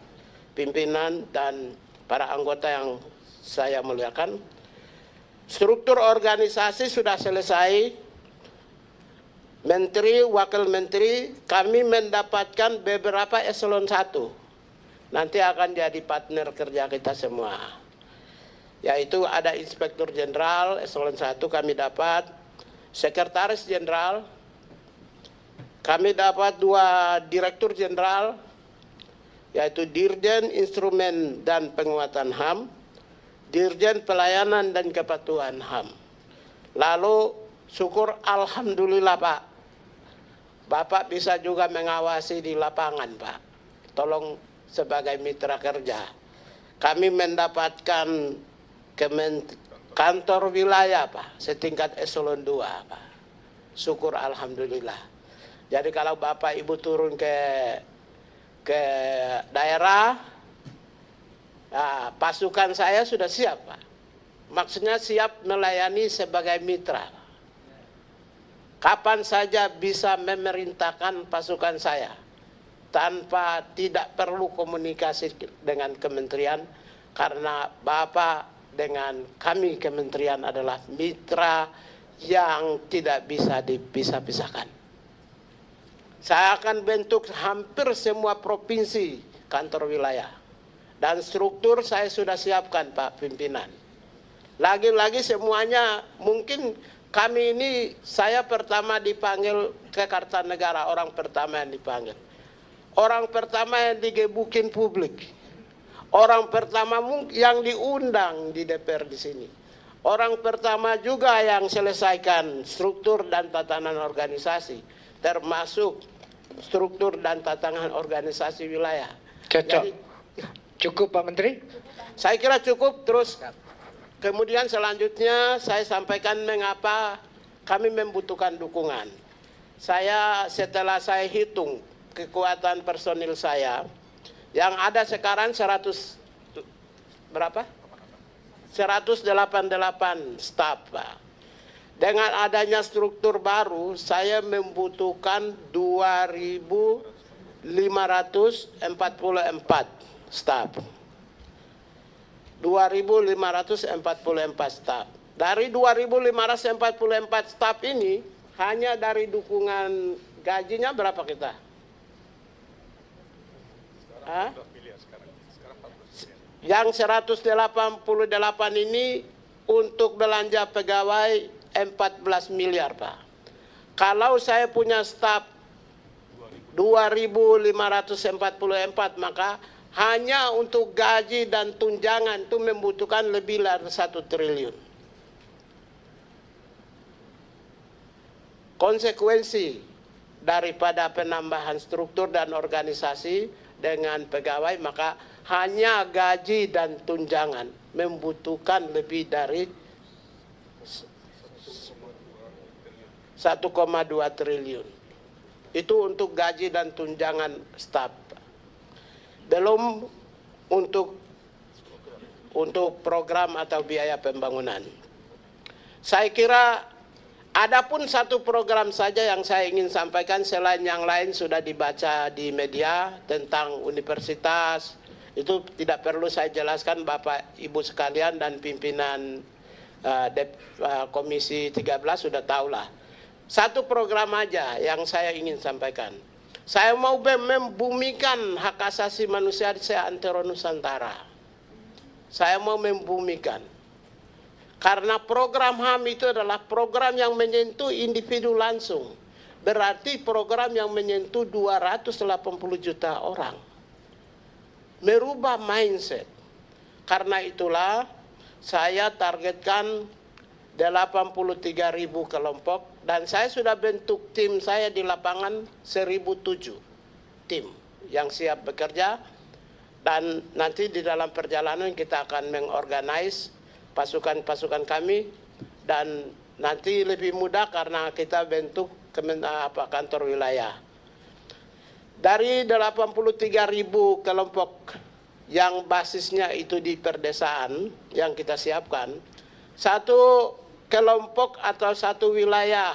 pimpinan dan para anggota yang saya muliakan, struktur organisasi sudah selesai. Menteri, wakil menteri, kami mendapatkan beberapa eselon 1. Nanti akan jadi partner kerja kita semua. Yaitu ada Inspektur Jenderal, eselon 1 kami dapat, Sekretaris Jenderal, kami dapat 2 Direktur Jenderal, yaitu Dirjen Instrumen dan Penguatan HAM, Dirjen Pelayanan dan Kepatuhan HAM. Lalu syukur alhamdulillah Pak, Bapak bisa juga mengawasi di lapangan Pak. Tolong sebagai mitra kerja. Kami mendapatkan kantor wilayah Pak, setingkat eselon 2 Pak. Syukur alhamdulillah. Jadi kalau Bapak Ibu turun ke daerah, nah, pasukan saya sudah siap Pak. Maksudnya siap melayani sebagai mitra. Kapan saja bisa memerintahkan pasukan saya tanpa tidak perlu komunikasi dengan kementerian, karena Bapak dengan kami kementerian adalah mitra yang tidak bisa dipisah-pisahkan. Saya akan bentuk hampir semua provinsi kantor wilayah. Dan struktur saya sudah siapkan Pak pimpinan. Lagi-lagi semuanya, mungkin kami ini, saya pertama dipanggil ke Kartanegara, orang pertama yang dipanggil. Orang pertama yang digebukin publik. Orang pertama yang diundang di DPR di sini. Orang pertama juga yang selesaikan struktur dan tatanan organisasi. Termasuk struktur dan tatanan organisasi wilayah. Cocok. Cukup Pak Menteri? Saya kira cukup. Terus kemudian selanjutnya saya sampaikan mengapa kami membutuhkan dukungan. Setelah saya hitung kekuatan personil saya, yang ada sekarang 100 berapa? 188 staf Pak. Dengan adanya struktur baru, saya membutuhkan 2.544 staf. 2.544 staf. Dari 2.544 staf ini, hanya dari dukungan gajinya berapa kita? Hah? Yang 188 ini untuk belanja pegawai 14 miliar Pak. Kalau saya punya staf 2.544, maka hanya untuk gaji dan tunjangan itu membutuhkan lebih dari 1 triliun. Konsekuensi daripada penambahan struktur dan organisasi dengan pegawai, maka hanya gaji dan tunjangan membutuhkan lebih dari 1,2 triliun. Itu untuk gaji dan tunjangan staf. Belum untuk program atau biaya pembangunan. Saya kira adapun satu program saja yang saya ingin sampaikan, selain yang lain sudah dibaca di media tentang universitas. Itu tidak perlu saya jelaskan, Bapak Ibu sekalian dan pimpinan Komisi 13 sudah tahulah. Satu program aja yang saya ingin sampaikan. Saya mau membumikan hak asasi manusia di seantero Nusantara. Saya mau membumikan. Karena program HAM itu adalah program yang menyentuh individu langsung. Berarti program yang menyentuh 280 juta orang. Merubah mindset. Karena itulah saya targetkan 83.000 kelompok. Dan saya sudah bentuk tim saya di lapangan 1.007 tim yang siap bekerja. Dan nanti di dalam perjalanan kita akan mengorganize pasukan-pasukan kami, dan nanti lebih mudah karena kita bentuk kantor wilayah. Dari 83.000 kelompok yang basisnya itu di perdesaan yang kita siapkan, satu kelompok atau satu wilayah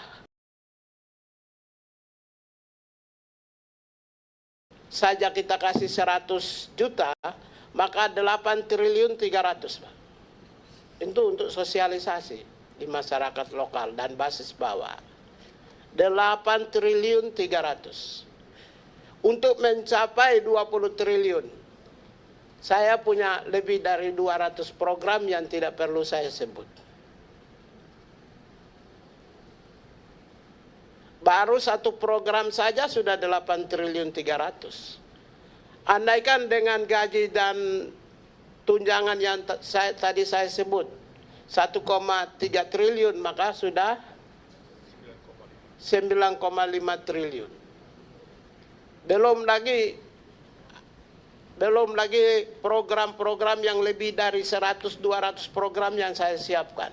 saja kita kasih 100 juta, maka 8 triliun 300, Pak. Itu untuk sosialisasi di masyarakat lokal dan basis bawah. 8 triliun 300. Untuk mencapai 20 triliun, saya punya lebih dari 200 program yang tidak perlu saya sebut. Baru satu program saja sudah 8 triliun 300. Andaikan dengan gaji dan tunjangan yang tadi saya sebut 1,3 triliun, maka sudah 9,5 triliun. Belum lagi program-program yang lebih dari 100-200 program yang saya siapkan.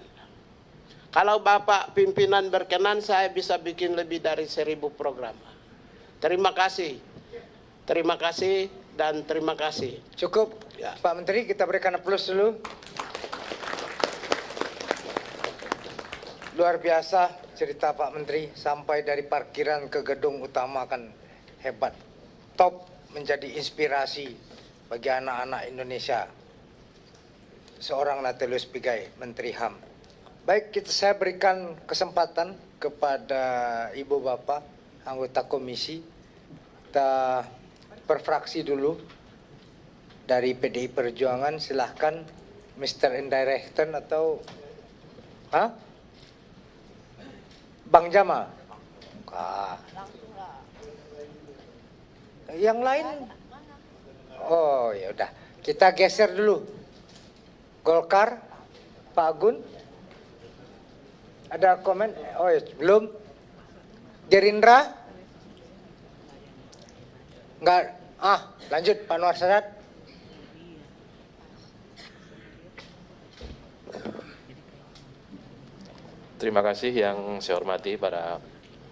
Kalau Bapak pimpinan berkenan, saya bisa bikin lebih dari 1.000 program. Terima kasih. Terima kasih dan terima kasih. Cukup, ya. Pak Menteri, kita berikan aplaus dulu. Luar biasa cerita Pak Menteri, sampai dari parkiran ke gedung utama kan hebat. Top, menjadi inspirasi bagi anak-anak Indonesia. Seorang Natelius Pigai, Menteri HAM. Baik, saya berikan kesempatan kepada Ibu Bapak, anggota komisi. Kita berfraksi dulu. Dari PDI Perjuangan, silahkan Mr. Indirector atau Bang Jamal. Yang lain? Oh ya udah, kita geser dulu. Golkar, Pak Agun. Ada komen? Oh ya, belum. Gerindra? Enggak. Lanjut Pak Anwar Sadat. Terima kasih yang saya hormati para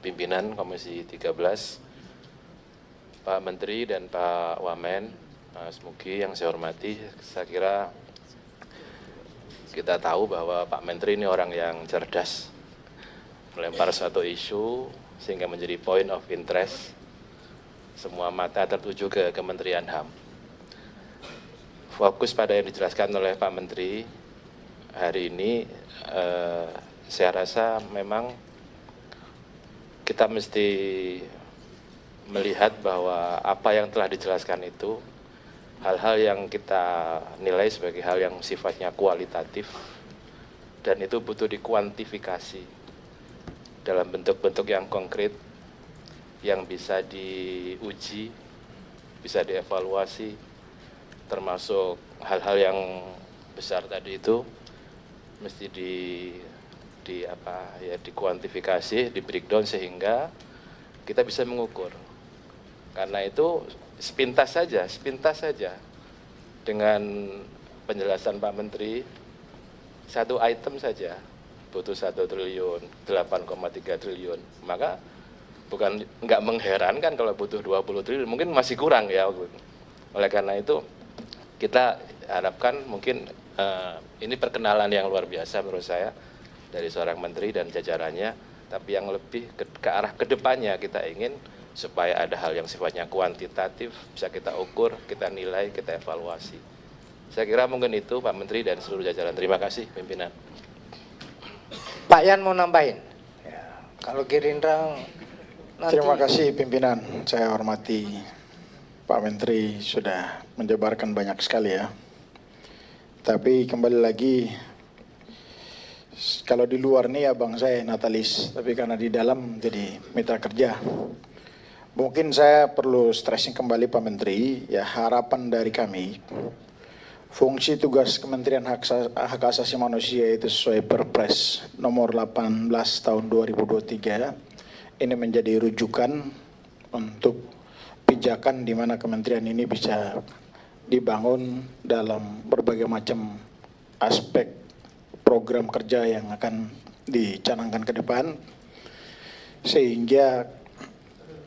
pimpinan Komisi 13, Pak Menteri dan Pak Wamen, Mas Mugi yang saya hormati. Saya kira kita tahu bahwa Pak Menteri ini orang yang cerdas, melempar suatu isu sehingga menjadi point of interest. Semua mata tertuju ke Kementerian HAM. Fokus pada yang dijelaskan oleh Pak Menteri hari ini, saya rasa memang kita mesti melihat bahwa apa yang telah dijelaskan itu hal-hal yang kita nilai sebagai hal yang sifatnya kualitatif dan itu butuh dikuantifikasi dalam bentuk-bentuk yang konkret yang bisa diuji, bisa dievaluasi, termasuk hal-hal yang besar tadi itu mesti dikuantifikasi, di breakdown sehingga kita bisa mengukur. Karena itu sepintas saja dengan penjelasan Pak Menteri, satu item saja butuh 1 triliun, 8,3 triliun. Maka bukan nggak mengherankan kalau butuh 20 triliun, mungkin masih kurang ya. Oleh karena itu kita harapkan mungkin ini perkenalan yang luar biasa menurut saya dari seorang menteri dan jajarannya, tapi yang lebih ke arah kedepannya kita ingin supaya ada hal yang sifatnya kuantitatif, bisa kita ukur, kita nilai, kita evaluasi. Saya kira mungkin itu Pak Menteri dan seluruh jajaran. Terima kasih pimpinan. Pak Yan mau nambahin? Ya, kalau Gerindra nanti... Terima kasih pimpinan, saya hormati Pak Menteri sudah menjabarkan banyak sekali ya. Tapi kembali lagi, kalau di luar nih abang saya Natalis, tapi karena di dalam jadi mitra kerja. Mungkin saya perlu stressing kembali Pak Menteri, ya harapan dari kami, fungsi tugas Kementerian Hak Asasi Manusia itu sesuai Perpres nomor 18 tahun 2023, ini menjadi rujukan untuk pijakan di mana kementerian ini bisa dibangun dalam berbagai macam aspek program kerja yang akan dicanangkan ke depan, sehingga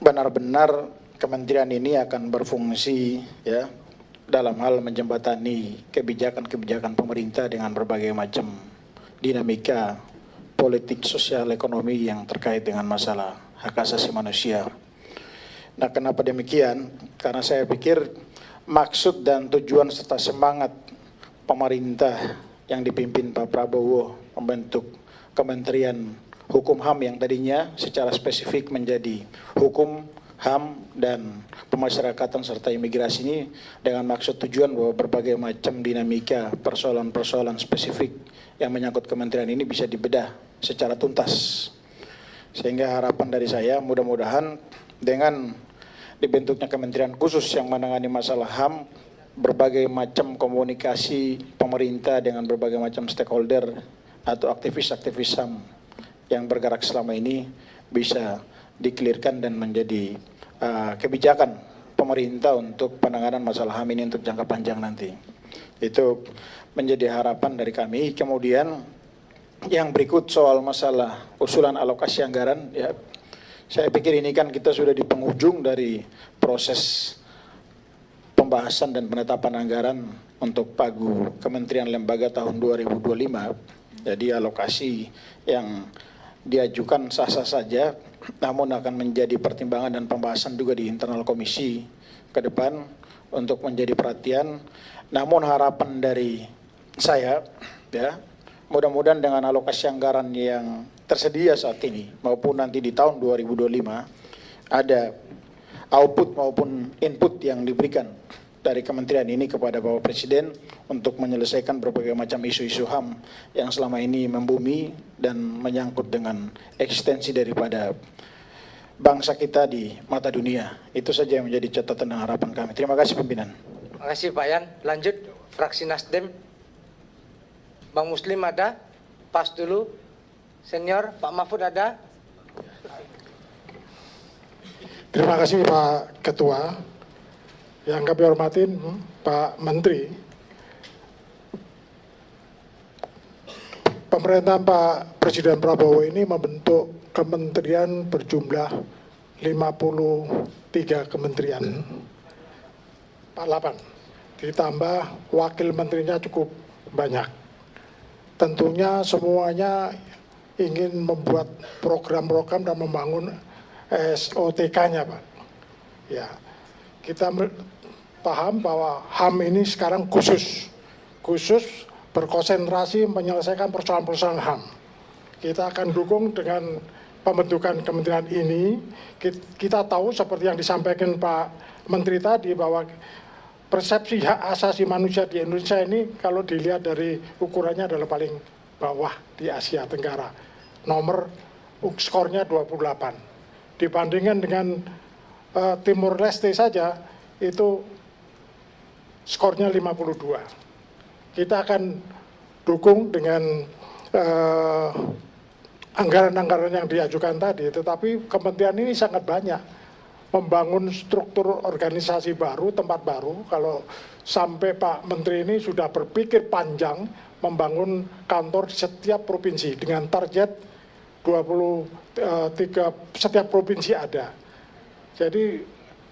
benar-benar kementerian ini akan berfungsi ya dalam hal menjembatani kebijakan-kebijakan pemerintah dengan berbagai macam dinamika politik, sosial, ekonomi yang terkait dengan masalah hak asasi manusia. Nah, kenapa demikian? Karena saya pikir maksud dan tujuan serta semangat pemerintah yang dipimpin Pak Prabowo membentuk Kementerian Hukum HAM yang tadinya secara spesifik menjadi Hukum, HAM, dan Pemasyarakatan serta Imigrasi ini dengan maksud tujuan bahwa berbagai macam dinamika persoalan-persoalan spesifik yang menyangkut kementerian ini bisa dibedah secara tuntas. Sehingga harapan dari saya mudah-mudahan dengan dibentuknya kementerian khusus yang menangani masalah HAM, berbagai macam komunikasi pemerintah dengan berbagai macam stakeholder atau aktivis-aktivis HAM yang bergerak selama ini bisa dikelirkan dan menjadi kebijakan pemerintah untuk penanganan masalah HAM ini untuk jangka panjang nanti. Itu menjadi harapan dari kami. Kemudian yang berikut soal masalah usulan alokasi anggaran, ya saya pikir ini kan kita sudah di penghujung dari proses pembahasan dan penetapan anggaran untuk pagu Kementerian Lembaga tahun 2025. Jadi alokasi yang diajukan sah-sah saja, namun akan menjadi pertimbangan dan pembahasan juga di internal komisi ke depan untuk menjadi perhatian. Namun harapan dari saya, ya, mudah-mudahan dengan alokasi anggaran yang tersedia saat ini maupun nanti di tahun 2025 ada output maupun input yang diberikan dari kementerian ini kepada Bapak Presiden untuk menyelesaikan berbagai macam isu-isu HAM yang selama ini membumi dan menyangkut dengan eksistensi daripada bangsa kita di mata dunia. Itu saja yang menjadi catatan dan harapan kami. Terima kasih pimpinan. Terima kasih Pak Yan. Lanjut fraksi Nasdem. Bang Muslim ada? Pas dulu. Senior, Pak Mahfud ada? Terima kasih Pak Ketua. Yang kami hormatin Pak Menteri. Pemerintahan Pak Presiden Prabowo ini membentuk kementerian berjumlah 53 kementerian. 48. Ditambah wakil menterinya cukup banyak. Tentunya semuanya ingin membuat program-program dan membangun SOTK-nya, Pak. Ya, kita paham bahwa HAM ini sekarang khusus berkonsentrasi menyelesaikan persoalan-persoalan HAM. Kita akan dukung dengan pembentukan kementerian ini. Kita tahu seperti yang disampaikan Pak Menteri tadi bahwa persepsi hak asasi manusia di Indonesia ini kalau dilihat dari ukurannya adalah paling bawah di Asia Tenggara. Skornya 28. Dibandingkan dengan Timur Leste saja itu skornya 52. Kita akan dukung dengan anggaran-anggaran yang diajukan tadi, tetapi kementerian ini sangat banyak membangun struktur organisasi baru, tempat baru. Kalau sampai Pak Menteri ini sudah berpikir panjang membangun kantor di setiap provinsi dengan target 23 setiap provinsi ada. Jadi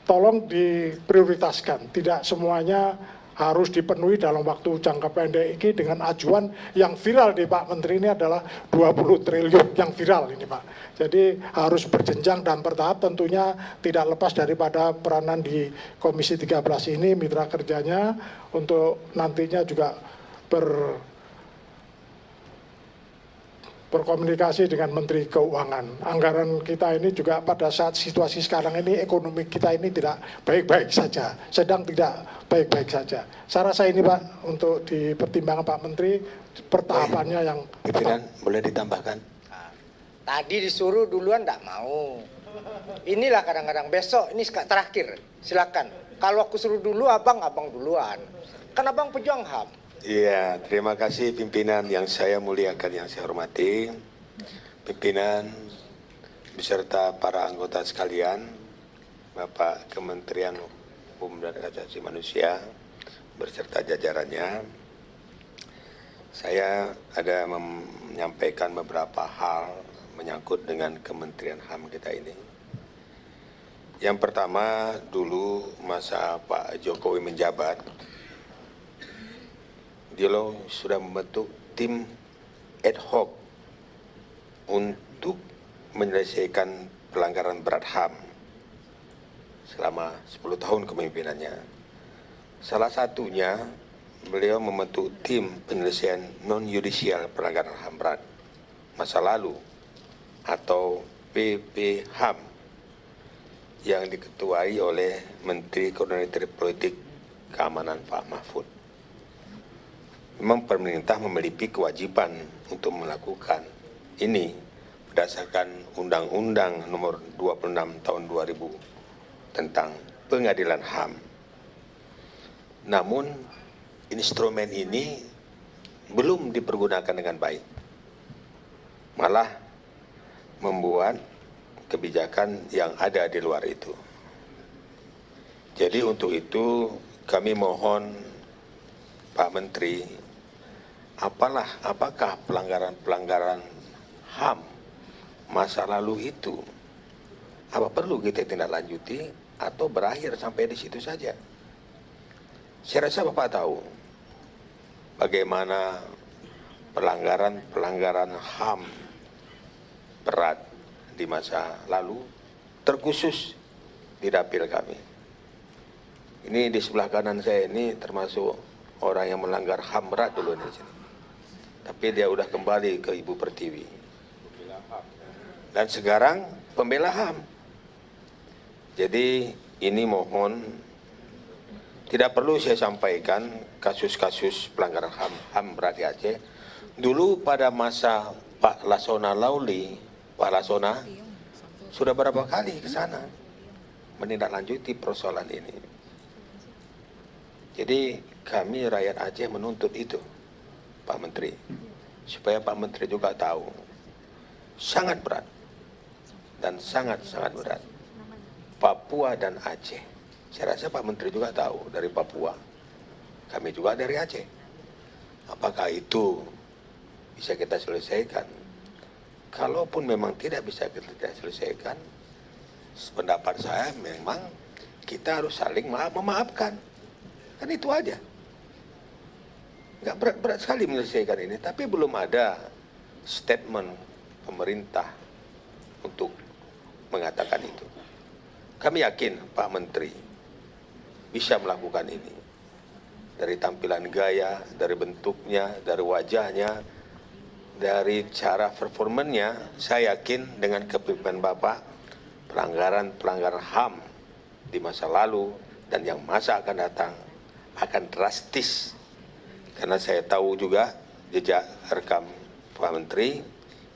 tolong diprioritaskan, tidak semuanya harus dipenuhi dalam waktu jangka pendek ini dengan ajuan yang viral di Pak Menteri ini adalah 20 triliun yang viral ini Pak. Jadi harus berjenjang dan bertahap, tentunya tidak lepas daripada peranan di Komisi 13 ini, mitra kerjanya untuk nantinya juga berkomunikasi dengan Menteri Keuangan. Anggaran kita ini juga pada saat situasi sekarang ini, ekonomi kita ini tidak baik-baik saja, sedang tidak baik-baik saja. Saya rasa ini Pak, untuk dipertimbangkan Pak Menteri, pertahapannya yang pimpinan boleh ditambahkan. Tadi disuruh duluan enggak mau. Inilah kadang-kadang besok, ini terakhir, silakan. Kalau aku suruh dulu, abang duluan. Kan abang pejuang HAM. Iya, terima kasih pimpinan yang saya muliakan, yang saya hormati. Pimpinan beserta para anggota sekalian, Bapak Kementerian Hukum dan Hak Asasi Manusia beserta jajarannya. Saya ada menyampaikan beberapa hal menyangkut dengan Kementerian HAM kita ini. Yang pertama, dulu masa Pak Jokowi menjabat, dia sudah membentuk tim ad hoc untuk menyelesaikan pelanggaran berat HAM selama 10 tahun kepemimpinannya. Salah satunya, beliau membentuk tim penyelesaian non-yudisial pelanggaran HAM berat masa lalu atau PPHAM yang diketuai oleh Menteri Koordinator Politik Keamanan Pak Mahfud. Memang pemerintah memiliki kewajiban untuk melakukan ini berdasarkan Undang-Undang Nomor 26 Tahun 2000 tentang Pengadilan HAM. Namun instrumen ini belum dipergunakan dengan baik, malah membuat kebijakan yang ada di luar itu. Jadi untuk itu kami mohon Pak Menteri, apakah pelanggaran-pelanggaran HAM masa lalu itu, apa perlu kita tindak lanjuti atau berakhir sampai di situ saja? Saya rasa Bapak tahu bagaimana pelanggaran-pelanggaran HAM berat di masa lalu, terkhusus di dapil kami. Ini di sebelah kanan saya ini termasuk orang yang melanggar HAM berat dulu di sini. Tapi dia udah kembali ke Ibu Pertiwi. Dan sekarang pembela HAM. Jadi ini mohon, tidak perlu saya sampaikan kasus-kasus pelanggaran HAM berat di Aceh. Dulu pada masa Pak Lasona Lauli, Pak Lasona sudah berapa kali ke sana menindaklanjuti persoalan ini. Jadi kami rakyat Aceh menuntut itu, Pak Menteri, supaya Pak Menteri juga tahu sangat berat dan sangat-sangat berat Papua dan Aceh. Saya rasa Pak Menteri juga tahu dari Papua, kami juga dari Aceh. Apakah itu bisa kita selesaikan? Kalaupun memang tidak bisa kita selesaikan, pendapat saya memang kita harus saling memaafkan. Kan itu aja. Nggak berat-berat sekali menyelesaikan ini, tapi belum ada statement pemerintah untuk mengatakan itu. Kami yakin Pak Menteri bisa melakukan ini. Dari tampilan gaya, dari bentuknya, dari wajahnya, dari cara performanya, saya yakin dengan kepemimpinan Bapak, pelanggaran-pelanggaran HAM di masa lalu dan yang masa akan datang akan drastis. Karena saya tahu juga jejak rekam Pak Menteri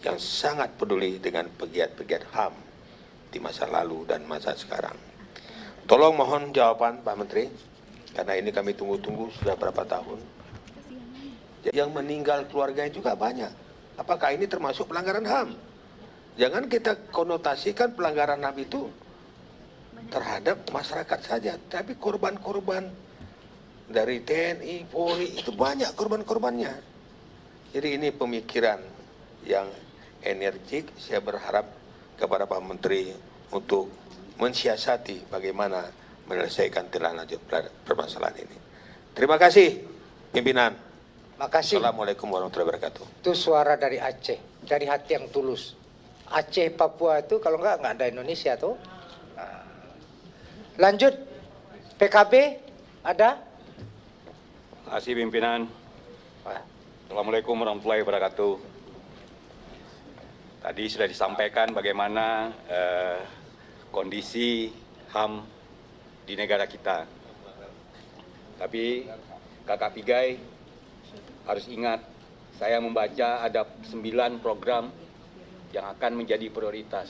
yang sangat peduli dengan pegiat-pegiat HAM di masa lalu dan masa sekarang. Tolong mohon jawaban Pak Menteri, karena ini kami tunggu-tunggu sudah berapa tahun. Yang meninggal keluarganya juga banyak. Apakah ini termasuk pelanggaran HAM? Jangan kita konotasikan pelanggaran HAM itu terhadap masyarakat saja, tapi korban-korban dari TNI, Polri itu banyak korban-korbannya. Jadi ini pemikiran yang energik. Saya berharap kepada Pak Menteri untuk mensiasati bagaimana menyelesaikan tindak lanjut permasalahan ini. Terima kasih pimpinan. Makasih. Assalamualaikum warahmatullahi wabarakatuh. Itu suara dari Aceh, dari hati yang tulus. Aceh, Papua itu kalau nggak ada Indonesia tuh. Nah. Lanjut, PKB ada? Terima kasih pimpinan. Assalamualaikum warahmatullahi wabarakatuh. Tadi sudah disampaikan bagaimana kondisi HAM di negara kita. Tapi Kakak Pigai harus ingat, saya membaca ada 9 program yang akan menjadi prioritas.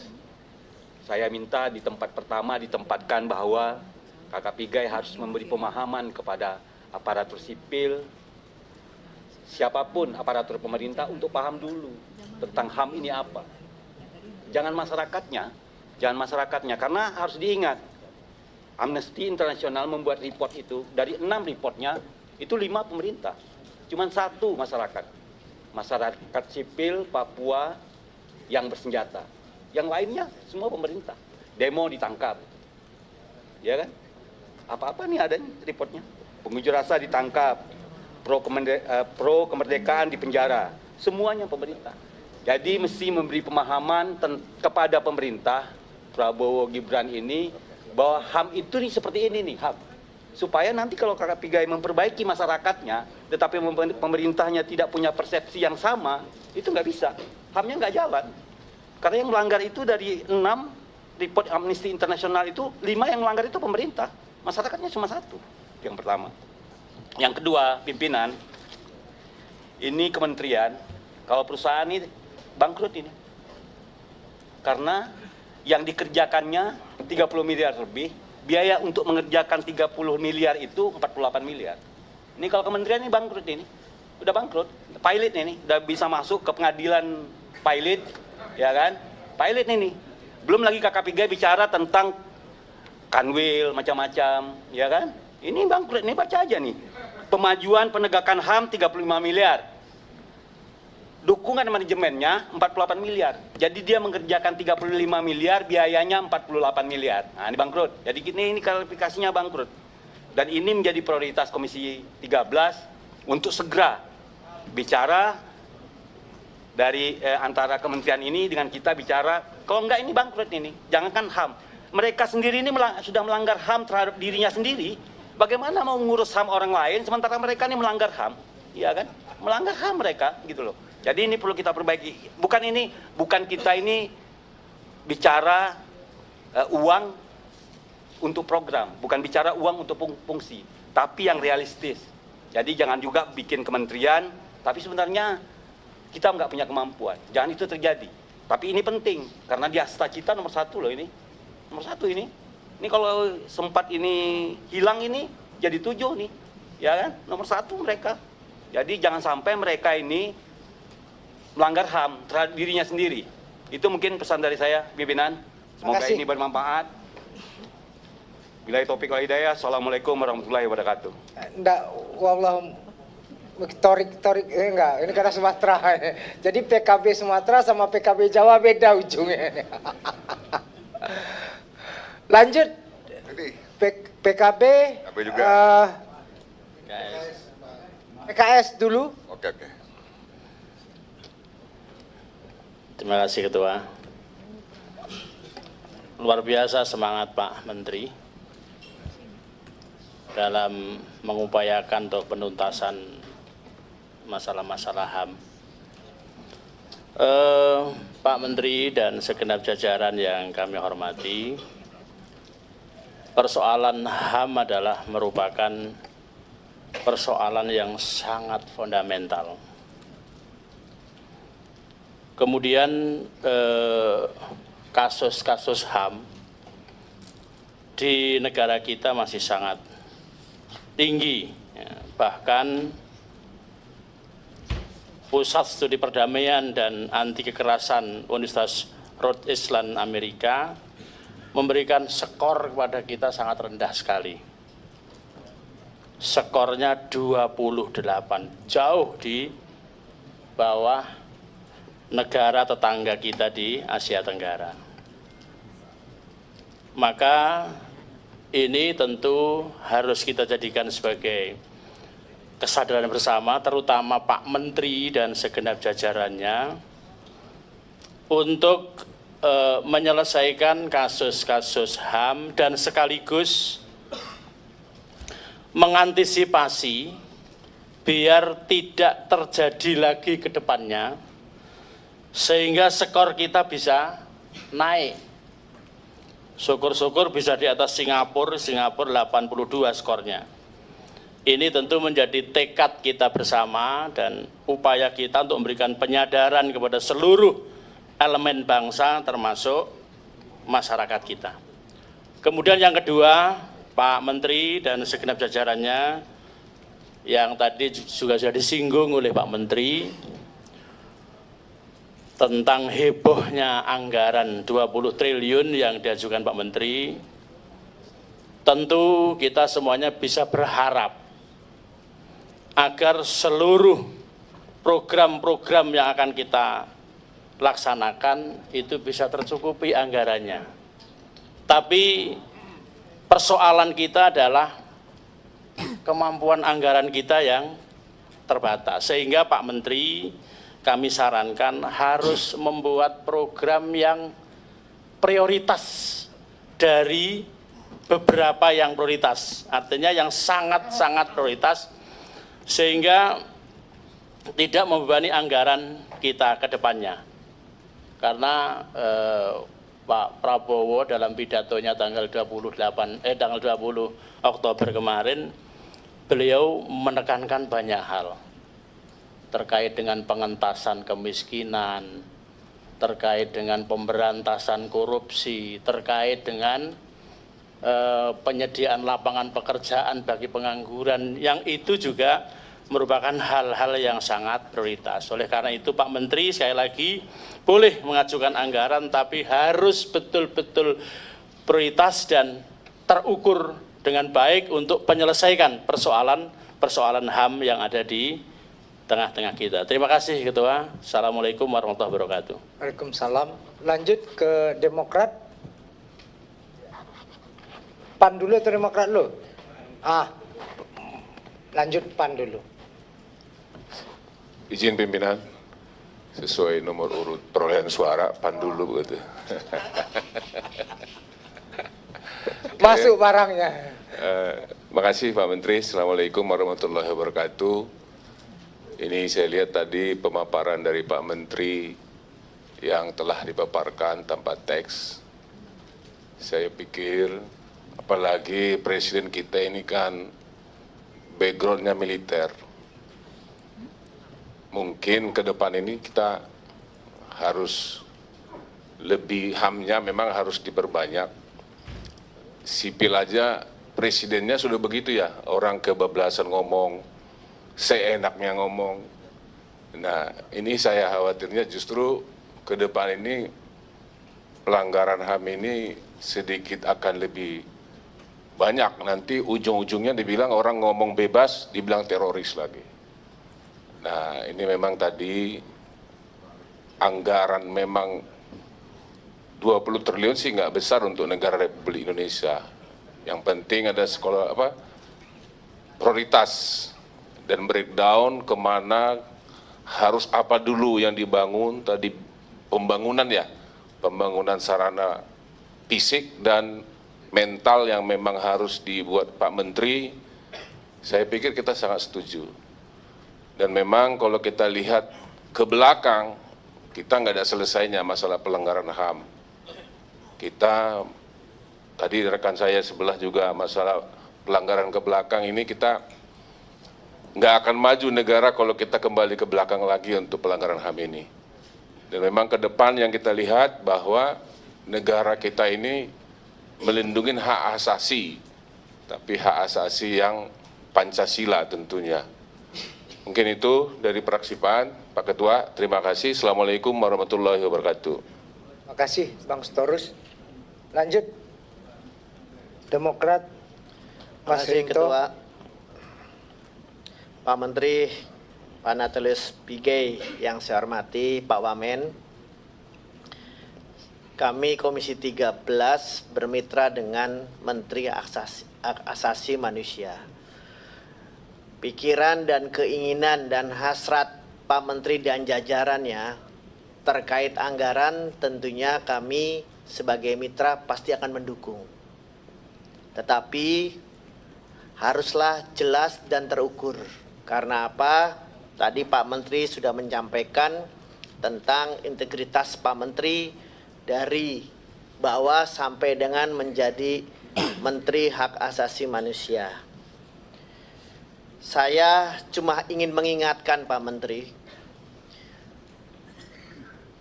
Saya minta di tempat pertama ditempatkan bahwa Kakak Pigai harus memberi pemahaman kepada aparatur sipil, siapapun aparatur pemerintah untuk paham dulu tentang HAM ini apa. Jangan masyarakatnya, karena harus diingat, Amnesty International membuat report itu, dari 6 reportnya, itu 5 pemerintah. Cuma satu masyarakat sipil Papua yang bersenjata. Yang lainnya semua pemerintah. Demo ditangkap, ya kan? Apa-apa nih ada reportnya. Pengunjuk rasa ditangkap, pro kemerdekaan di penjara, semuanya pemerintah. Jadi mesti memberi pemahaman kepada pemerintah Prabowo Gibran ini bahwa HAM itu nih seperti ini nih HAM. Supaya nanti kalau Kakak Pigai memperbaiki masyarakatnya, tetapi pemerintahnya tidak punya persepsi yang sama, itu nggak bisa. HAM-nya nggak jalan. Karena yang melanggar itu dari 6 report Amnesty International itu 5 yang melanggar itu pemerintah. Masyarakatnya cuma 1. Yang pertama. Yang kedua, pimpinan, ini kementerian, kalau perusahaan ini bangkrut ini. Karena yang dikerjakannya 30 miliar lebih, biaya untuk mengerjakan 30 miliar itu 48 miliar. Ini kalau kementerian ini bangkrut ini. Udah bangkrut. Pilot ini udah bisa masuk ke pengadilan pilot, ya kan? Pilot ini. Belum lagi Kakak Pigai bicara tentang kanwil macam-macam, ya kan? Ini bangkrut, ini baca aja nih. Pemajuan penegakan HAM 35 miliar. Dukungan manajemennya 48 miliar. Jadi dia mengerjakan 35 miliar, biayanya 48 miliar. Nah, ini bangkrut. Jadi ini klarifikasinya bangkrut. Dan ini menjadi prioritas Komisi 13 untuk segera bicara dari antara kementerian ini dengan kita bicara, kalau enggak ini bangkrut ini. Jangankan HAM. Mereka sendiri ini sudah melanggar HAM terhadap dirinya sendiri. Bagaimana mau ngurus HAM orang lain sementara mereka ini melanggar HAM? Iya kan? Melanggar HAM mereka gitu loh. Jadi ini perlu kita perbaiki. Bukan kita ini bicara uang untuk program, bukan bicara uang untuk fungsi, tapi yang realistis. Jadi jangan juga bikin kementerian, tapi sebenarnya kita nggak punya kemampuan. Jangan itu terjadi. Tapi ini penting karena di asta cita nomor 1 loh ini, nomor 1 ini. Ini kalau sempat ini hilang ini jadi 7 nih, ya kan? Nomor 1 mereka. Jadi jangan sampai mereka ini melanggar HAM terhadap dirinya sendiri. Itu mungkin pesan dari saya, pimpinan. Semoga ini bermanfaat. Billahi taufiq wal hidayah. Assalamualaikum warahmatullahi wabarakatuh. Enggak, wallah torik enggak, ini karena Sumatera. Jadi PKB Sumatera sama PKB Jawa beda ujungnya. Lanjut. PKB juga. PKS dulu. Oke. Terima kasih Ketua. Luar biasa semangat Pak Menteri dalam mengupayakan untuk penuntasan masalah-masalah HAM. Pak Menteri dan segenap jajaran yang kami hormati, persoalan HAM adalah merupakan persoalan yang sangat fundamental. Kemudian kasus-kasus HAM di negara kita masih sangat tinggi. Bahkan Pusat Studi Perdamaian dan Anti Kekerasan Universitas Rhode Island Amerika memberikan skor kepada kita sangat rendah sekali. Skornya 28, jauh di bawah negara tetangga kita di Asia Tenggara. Maka ini tentu harus kita jadikan sebagai kesadaran bersama, terutama Pak Menteri dan segenap jajarannya, untuk menyelesaikan kasus-kasus HAM dan sekaligus mengantisipasi biar tidak terjadi lagi ke depannya, sehingga skor kita bisa naik. Syukur-syukur bisa di atas Singapura 82 skornya. Ini tentu menjadi tekad kita bersama dan upaya kita untuk memberikan penyadaran kepada seluruh elemen bangsa termasuk masyarakat kita. Kemudian yang kedua, Pak Menteri dan segenap jajarannya yang tadi juga sudah disinggung oleh Pak Menteri tentang hebohnya anggaran 20 triliun yang diajukan Pak Menteri. Tentu kita semuanya bisa berharap agar seluruh program-program yang akan kita laksanakan itu bisa tercukupi anggarannya. Tapi persoalan kita adalah kemampuan anggaran kita yang terbatas. Sehingga Pak Menteri, kami sarankan harus membuat program yang prioritas dari beberapa yang prioritas. Artinya yang sangat-sangat prioritas, sehingga tidak membebani anggaran kita ke depannya. Karena Pak Prabowo dalam pidatonya tanggal 20 Oktober kemarin, beliau menekankan banyak hal terkait dengan pengentasan kemiskinan, terkait dengan pemberantasan korupsi, terkait dengan penyediaan lapangan pekerjaan bagi pengangguran, yang itu juga merupakan hal-hal yang sangat prioritas. Oleh karena itu Pak Menteri, sekali lagi, boleh mengajukan anggaran tapi harus betul-betul prioritas dan terukur dengan baik untuk menyelesaikan persoalan HAM yang ada di tengah-tengah kita. Terima kasih Ketua. Assalamualaikum warahmatullahi wabarakatuh. Waalaikumsalam. Lanjut ke Demokrat. PAN dulu atau Demokrat dulu? Lanjut PAN dulu. Izin pimpinan, sesuai nomor urut perolehan suara, PAN dulu begitu. Masuk barangnya. Makasih Pak Menteri. Assalamualaikum warahmatullahi wabarakatuh. Ini saya lihat tadi pemaparan dari Pak Menteri yang telah dipaparkan tanpa teks. Saya pikir apalagi Presiden kita ini kan backgroundnya militer. Mungkin ke depan ini kita harus lebih HAM-nya memang harus diperbanyak. Sipil aja presidennya sudah begitu ya, orang kebablasan ngomong, seenaknya ngomong. Nah, ini saya khawatirnya justru ke depan ini pelanggaran HAM ini sedikit akan lebih banyak. Nanti ujung-ujungnya dibilang orang ngomong bebas, dibilang teroris lagi. Nah, ini memang tadi anggaran memang 20 triliun sih nggak besar untuk negara Republik Indonesia. Yang penting ada sekolah prioritas dan breakdown kemana harus apa dulu yang dibangun tadi, pembangunan sarana fisik dan mental yang memang harus dibuat Pak Menteri. Saya pikir kita sangat setuju. Dan memang kalau kita lihat ke belakang, kita nggak ada selesainya masalah pelanggaran HAM. Kita, tadi rekan saya sebelah juga masalah pelanggaran ke belakang ini, kita nggak akan maju negara kalau kita kembali ke belakang lagi untuk pelanggaran HAM ini. Dan memang ke depan yang kita lihat bahwa negara kita ini melindungi hak asasi, tapi hak asasi yang Pancasila tentunya. Mungkin itu dari fraksi PAN, Pak Ketua. Terima kasih. Assalamualaikum warahmatullahi wabarakatuh. Terima kasih Bang Storus. Lanjut Demokrat, Mas Rinto. Ketua. Pak Menteri, Pak Natalius Pigai yang saya hormati, Pak Wamen, kami Komisi 13 bermitra dengan Menteri Hak Asasi Manusia. Pikiran dan keinginan dan hasrat Pak Menteri dan jajarannya terkait anggaran tentunya kami sebagai mitra pasti akan mendukung. Tetapi haruslah jelas dan terukur. Karena apa? Tadi Pak Menteri sudah menyampaikan tentang integritas Pak Menteri dari bawah sampai dengan menjadi Menteri Hak Asasi Manusia. Saya cuma ingin mengingatkan Pak Menteri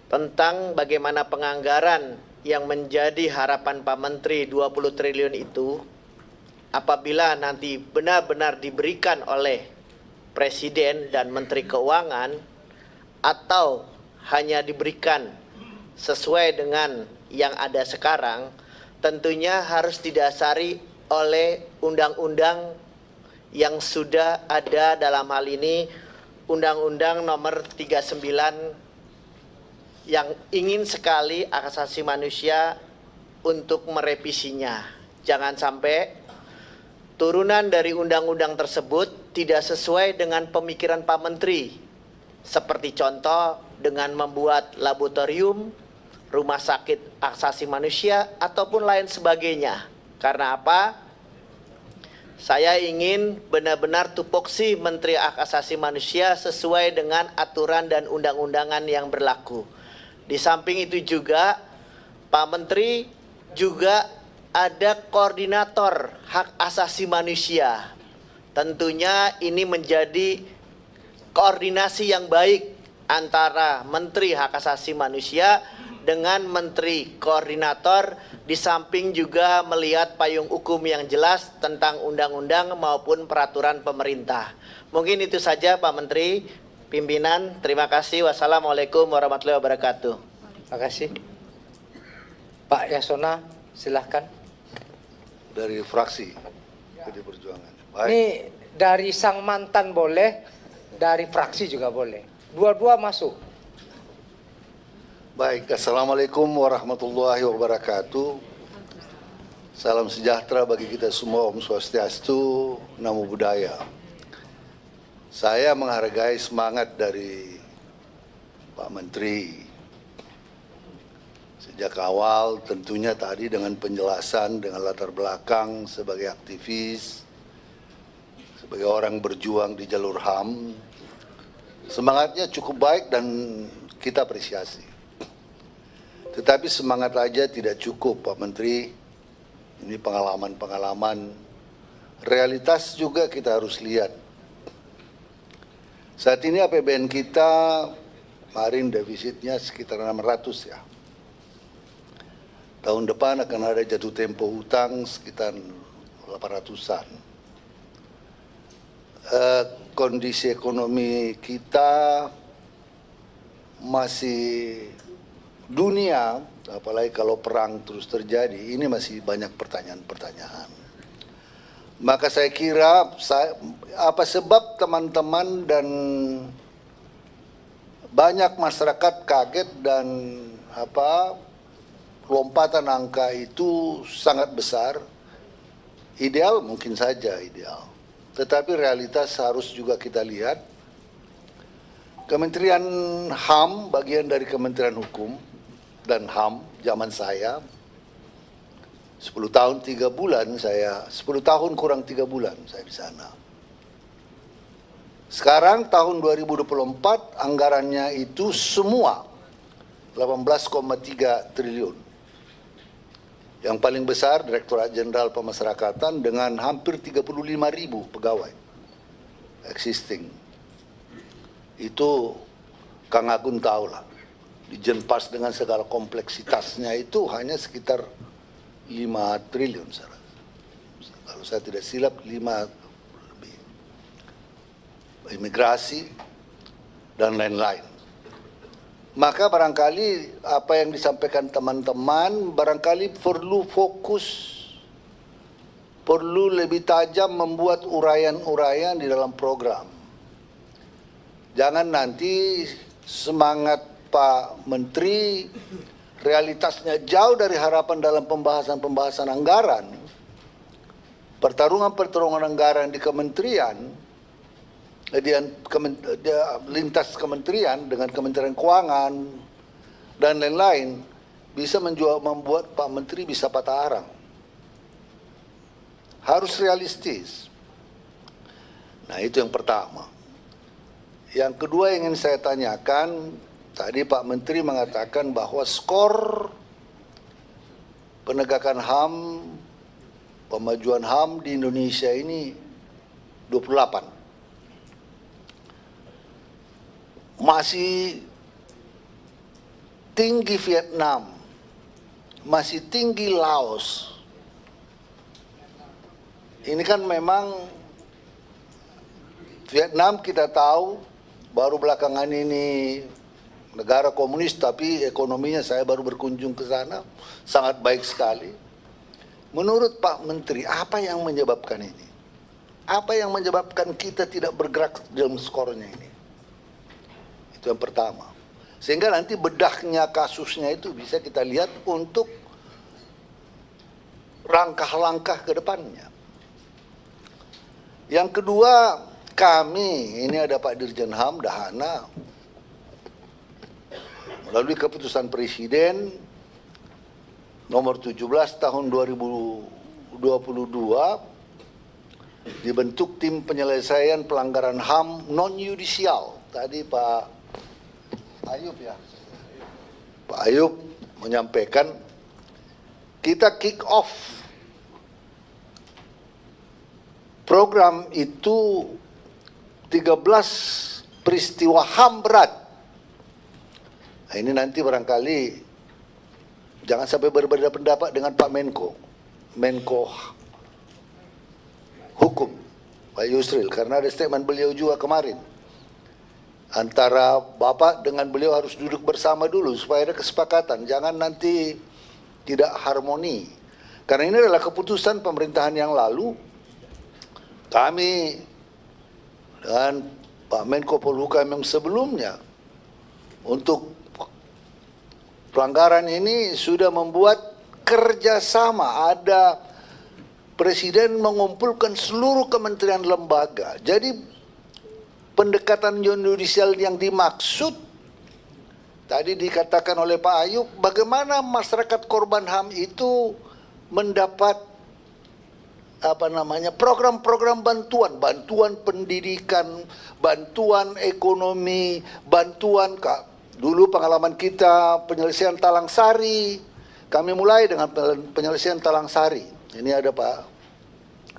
tentang bagaimana penganggaran yang menjadi harapan Pak Menteri 20 triliun itu apabila nanti benar-benar diberikan oleh Presiden dan Menteri Keuangan atau hanya diberikan sesuai dengan yang ada sekarang, tentunya harus didasari oleh undang-undang yang sudah ada dalam hal ini Undang-Undang Nomor 39 yang ingin sekali hak asasi manusia untuk merevisinya. Jangan sampai turunan dari undang-undang tersebut tidak sesuai dengan pemikiran Pak Menteri. Seperti contoh dengan membuat laboratorium, rumah sakit hak asasi manusia, ataupun lain sebagainya. Karena apa? Saya ingin benar-benar tupoksi Menteri Hak Asasi Manusia sesuai dengan aturan dan undang-undangan yang berlaku. Di samping itu juga, Pak Menteri juga ada koordinator hak asasi manusia. Tentunya ini menjadi koordinasi yang baik antara Menteri Hak Asasi Manusia dengan Menteri Koordinator, di samping juga melihat payung hukum yang jelas tentang undang-undang maupun peraturan pemerintah. Mungkin itu saja Pak Menteri, pimpinan, terima kasih. Wassalamualaikum warahmatullahi wabarakatuh. Terima kasih. Pak Yasona, silahkan. Dari fraksi PD Perjuangan. Baik. Ini dari sang mantan boleh, dari fraksi juga boleh. Dua-dua masuk. Baik, Assalamualaikum warahmatullahi wabarakatuh. Salam sejahtera bagi kita semua, Om Swastiastu, Namo Buddhaya. Saya menghargai semangat dari Pak Menteri. Sejak awal tentunya tadi dengan penjelasan, dengan latar belakang sebagai aktivis, sebagai orang berjuang di jalur HAM, semangatnya cukup baik dan kita apresiasi. Tetapi semangat aja tidak cukup Pak Menteri, ini pengalaman-pengalaman, realitas juga kita harus lihat. Saat ini APBN kita kemarin defisitnya sekitar 600 ya. Tahun depan akan ada jatuh tempo hutang sekitar 800-an. Kondisi ekonomi kita masih dunia, apalagi kalau perang terus terjadi, ini masih banyak pertanyaan-pertanyaan. Maka saya kira apa sebab teman-teman dan banyak masyarakat kaget dan lompatan angka itu sangat besar. Ideal mungkin saja ideal, tetapi realitas harus juga kita lihat. Kementerian HAM bagian dari Kementerian Hukum dan HAM zaman saya 10 tahun 3 bulan saya 10 tahun kurang 3 bulan saya di sana. Sekarang tahun 2024 anggarannya itu semua 18,3 triliun. Yang paling besar Direktorat Jenderal Pemasyarakatan dengan hampir 35.000 pegawai existing. Itu Kang Agun tahu lah. Di Jenpas dengan segala kompleksitasnya itu hanya sekitar 5 triliun. Kalau saya tidak silap 5 lebih. Imigrasi dan lain-lain. Maka barangkali apa yang disampaikan teman-teman barangkali perlu fokus, perlu lebih tajam membuat uraian-uraian di dalam program. Jangan nanti semangat Pak Menteri realitasnya jauh dari harapan dalam pembahasan-pembahasan anggaran. Pertarungan-pertarungan anggaran di kementerian, lintas kementerian dengan Kementerian Keuangan dan lain-lain bisa membuat Pak Menteri bisa patah arang. Harus realistis. Nah, itu yang pertama. Yang kedua yang ingin saya tanyakan, tadi Pak Menteri mengatakan bahwa skor penegakan HAM, pemajuan HAM di Indonesia ini 28. Masih tinggi Vietnam, masih tinggi Laos. Ini kan memang Vietnam kita tahu baru belakangan ini negara komunis, tapi ekonominya saya baru berkunjung ke sana, sangat baik sekali. Menurut Pak Menteri, apa yang menyebabkan ini? Apa yang menyebabkan kita tidak bergerak dalam skornya ini? Itu yang pertama. Sehingga nanti bedahnya kasusnya itu bisa kita lihat untuk langkah-langkah ke depannya. Yang kedua, kami, ini ada Pak Dirjen HAM, Dahana, melalui keputusan Presiden nomor 17 tahun 2022, dibentuk tim penyelesaian pelanggaran HAM non-yudisial. Tadi Pak Ayub ya, Pak Ayub menyampaikan kita kick off program itu 13 peristiwa HAM berat. Nah, ini nanti barangkali jangan sampai berbeda pendapat dengan Pak Menko Hukum, Pak Yusril, karena ada statement beliau juga kemarin. Antara Bapak dengan beliau harus duduk bersama dulu supaya ada kesepakatan, jangan nanti tidak harmoni. Karena ini adalah keputusan pemerintahan yang lalu. Kami dan Pak Menko Polhukam yang sebelumnya untuk pelanggaran ini sudah membuat kerjasama. Ada Presiden mengumpulkan seluruh kementerian lembaga. Jadi pendekatan non-yudisial yang dimaksud tadi dikatakan oleh Pak Ayub, bagaimana masyarakat korban HAM itu mendapat program-program bantuan pendidikan, bantuan ekonomi, bantuan dulu pengalaman kita penyelesaian Talang Sari. Kami mulai dengan penyelesaian Talang Sari. Ini ada Pak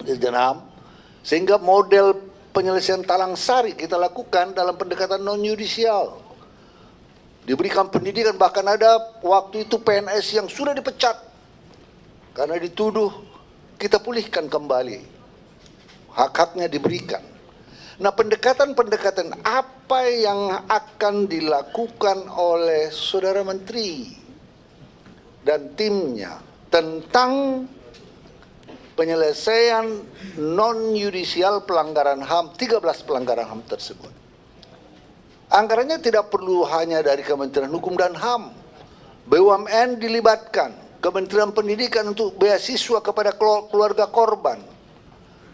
Dirjen HAM. Sehingga model penyelesaian Talang Sari kita lakukan dalam pendekatan non-yudisial. Diberikan pendidikan, bahkan ada waktu itu PNS yang sudah dipecat karena dituduh, kita pulihkan kembali. Hak-haknya diberikan. Nah, pendekatan-pendekatan apa yang akan dilakukan oleh Saudara Menteri dan timnya tentang penyelesaian non-yudisial pelanggaran HAM, 13 pelanggaran HAM tersebut. Anggarannya tidak perlu hanya dari Kementerian Hukum dan HAM. BUMN dilibatkan, Kementerian Pendidikan untuk beasiswa kepada keluarga korban,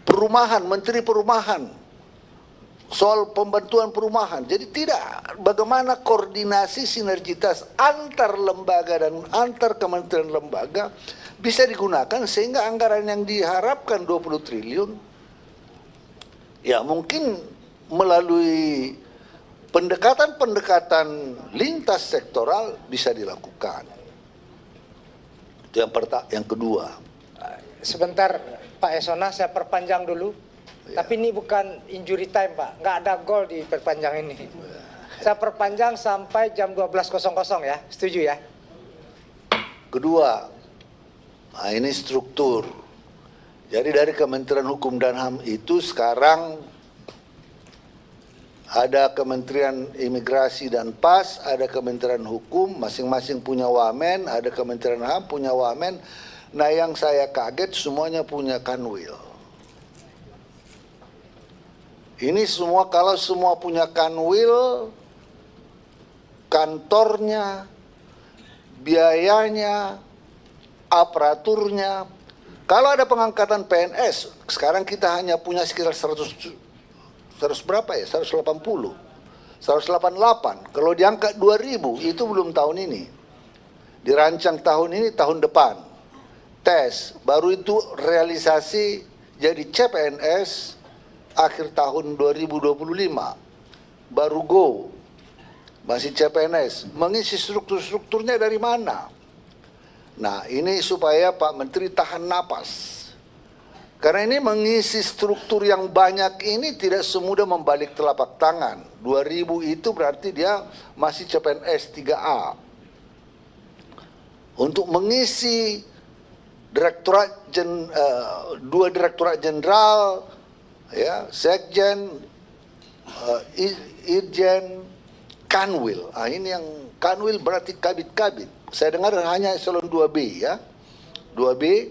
perumahan, Menteri Perumahan, soal pembantuan perumahan. Jadi tidak, bagaimana koordinasi sinergitas antar lembaga dan antar kementerian lembaga bisa digunakan sehingga anggaran yang diharapkan 20 triliun ya mungkin melalui pendekatan-pendekatan lintas sektoral bisa dilakukan. Itu yang kedua. Sebentar Pak Esona, saya perpanjang dulu. Ya. Tapi ini bukan injury time Pak, nggak ada gol di perpanjang ini. Saya perpanjang sampai jam 12.00 ya, setuju ya? Kedua, nah ini struktur. Jadi dari Kementerian Hukum dan HAM itu sekarang ada Kementerian Imigrasi dan PAS, ada Kementerian Hukum, masing-masing punya wamen, ada Kementerian HAM punya wamen. Nah yang saya kaget semuanya punya kanwil. Ini semua, kalau semua punya kanwil, kantornya, biayanya, aparaturnya. Kalau ada pengangkatan PNS, sekarang kita hanya punya sekitar 100 berapa ya? 180, 188. Kalau diangkat 2000 itu belum tahun ini. Dirancang tahun ini, tahun depan. Tes, baru itu realisasi jadi CPNS akhir tahun 2025. Baru go. Masih CPNS. Mengisi struktur-strukturnya dari mana? Nah, ini supaya Pak Menteri tahan napas. Karena ini mengisi struktur yang banyak ini tidak semudah membalik telapak tangan. 2000 itu berarti dia masih CPNS 3A. Untuk mengisi dua direktorat jenderal, ya, sekjen, irjen, kanwil. Ah, ini yang kanwil berarti kabit-kabit. Saya dengar hanya eselon 2B ya. 2B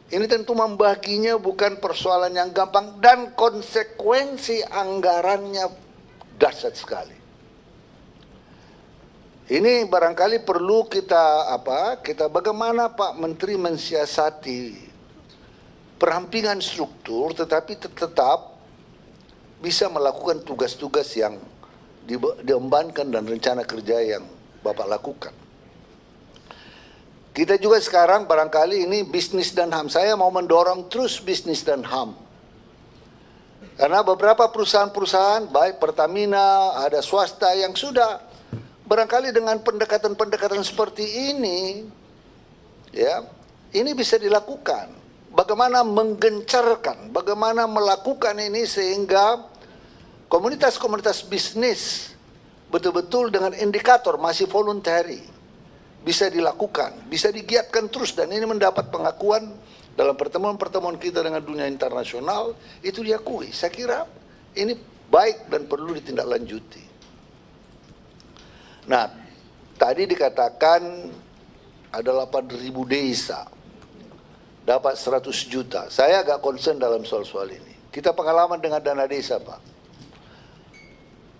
Ini tentu membaginya bukan persoalan yang gampang dan konsekuensi anggarannya dahsyat sekali. Ini barangkali perlu kita bagaimana Pak Menteri mensiasati perampingan struktur tetapi tetap bisa melakukan tugas-tugas yang diembankan dan rencana kerja yang Bapak lakukan. Kita juga sekarang barangkali ini bisnis dan HAM. Saya mau mendorong terus bisnis dan HAM. Karena beberapa perusahaan-perusahaan, baik Pertamina, ada swasta yang sudah barangkali dengan pendekatan-pendekatan seperti ini, ya, ini bisa dilakukan. Bagaimana menggencarkan, bagaimana melakukan ini sehingga komunitas-komunitas bisnis betul-betul dengan indikator masih voluntary bisa dilakukan, bisa digiatkan terus, dan ini mendapat pengakuan dalam pertemuan-pertemuan kita dengan dunia internasional, itu diakui. Saya kira ini baik dan perlu ditindaklanjuti. Nah, tadi dikatakan ada 8.000 desa dapat 100 juta. Saya agak concern dalam soal-soal ini. Kita pengalaman dengan dana desa, Pak.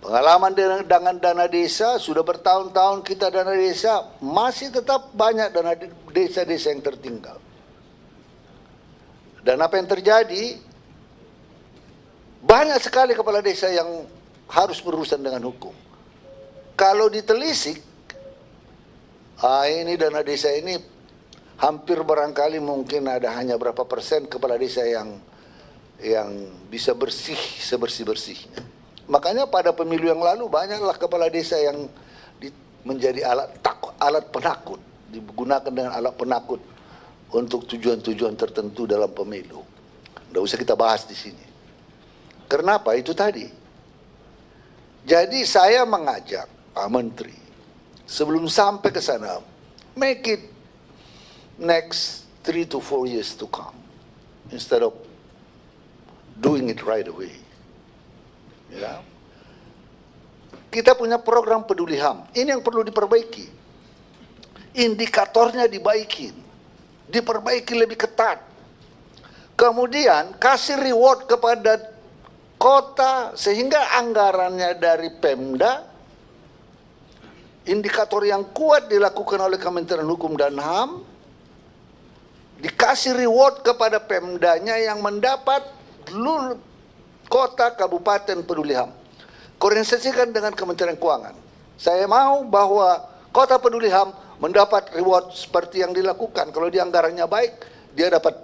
Pengalaman dengan dana desa, sudah bertahun-tahun kita dana desa, masih tetap banyak dana desa-desa yang tertinggal. Dan apa yang terjadi, banyak sekali kepala desa yang harus berurusan dengan hukum. Kalau ditelisik, ini dana desa ini hampir barangkali mungkin ada hanya berapa persen kepala desa yang bisa bersih sebersih-bersihnya. Makanya pada pemilu yang lalu banyaklah kepala desa yang menjadi alat penakut, digunakan dengan alat penakut untuk tujuan-tujuan tertentu dalam pemilu. Tidak usah kita bahas di sini. Kenapa? Itu tadi. Jadi saya mengajak Pak Menteri sebelum sampai ke sana, make it next 3 to 4 years to come instead of doing it right away. Ya. Kita punya program peduli HAM. Ini yang perlu diperbaiki. Indikatornya diperbaiki lebih ketat. Kemudian kasih reward kepada kota sehingga anggarannya dari Pemda, indikator yang kuat dilakukan oleh Kementerian Hukum dan HAM, dikasih reward kepada Pemdanya yang mendapat kota kabupaten peduli HAM. Koordinasikan dengan Kementerian Keuangan. Saya mau bahwa kota peduli HAM mendapat reward seperti yang dilakukan. Kalau dia anggarannya baik, dia dapat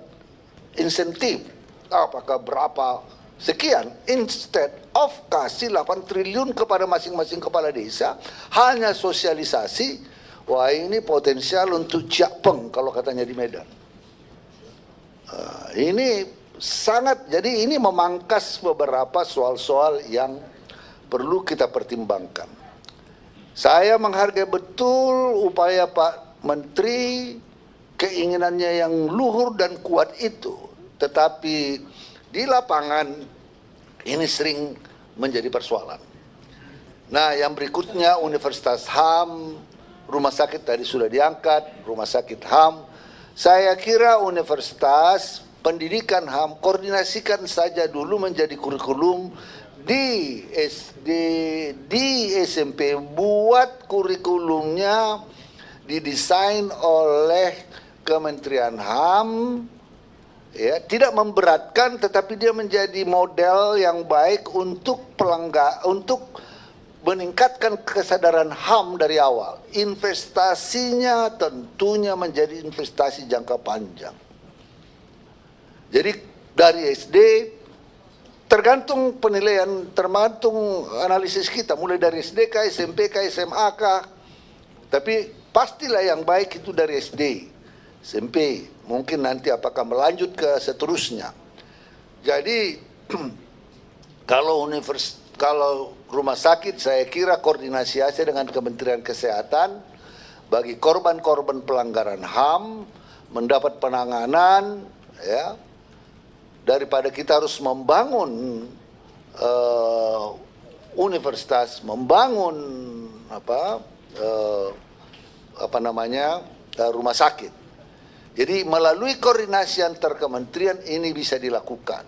insentif. Apakah berapa sekian. Instead of kasih 8 triliun kepada masing-masing kepala desa, hanya sosialisasi. Wah, ini potensial untuk ciapeng kalau katanya di Medan. Ini sangat, jadi ini memangkas beberapa soal-soal yang perlu kita pertimbangkan. Saya menghargai betul upaya Pak Menteri, keinginannya yang luhur dan kuat itu. Tetapi di lapangan ini sering menjadi persoalan. Nah, yang berikutnya Universitas HAM, rumah sakit tadi sudah diangkat, rumah sakit HAM. Saya kira universitas pendidikan HAM koordinasikan saja dulu menjadi kurikulum di SD, di SMP, buat kurikulumnya didesain oleh Kementerian HAM, ya, tidak memberatkan tetapi dia menjadi model yang baik untuk untuk meningkatkan kesadaran HAM dari awal. Investasinya tentunya menjadi investasi jangka panjang. Jadi dari SD tergantung penilaian, tergantung analisis kita, mulai dari SD kah, SMP kah, SMA kah. Tapi pastilah yang baik itu dari SD, SMP. Mungkin nanti apakah melanjut ke seterusnya. Jadi kalau rumah sakit, saya kira koordinasi aja dengan Kementerian Kesehatan bagi korban-korban pelanggaran HAM mendapat penanganan, ya, daripada kita harus membangun universitas, membangun rumah sakit. Jadi melalui koordinasi antar kementerian ini bisa dilakukan.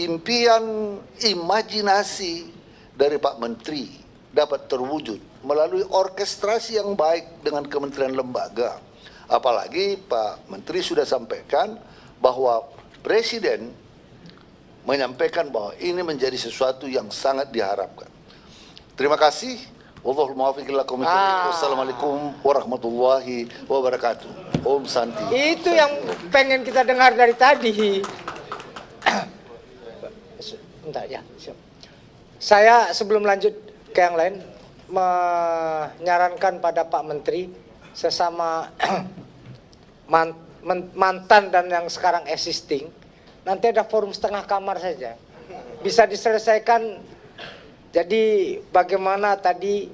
Impian, imajinasi dari Pak Menteri dapat terwujud melalui orkestrasi yang baik dengan kementerian lembaga. Apalagi Pak Menteri sudah sampaikan bahwa Presiden menyampaikan bahwa ini menjadi sesuatu yang sangat diharapkan. Terima kasih. Wallahul muwaffiq ila aqwamit thoriq. Wassalamualaikum warahmatullahi wabarakatuh. Om Santi. Itu yang pengen kita dengar dari tadi. Bentar ya. Saya sebelum lanjut ke yang lain menyarankan pada Pak Menteri sesama mantan dan yang sekarang existing, nanti ada forum setengah kamar saja. Bisa diselesaikan. Jadi bagaimana tadi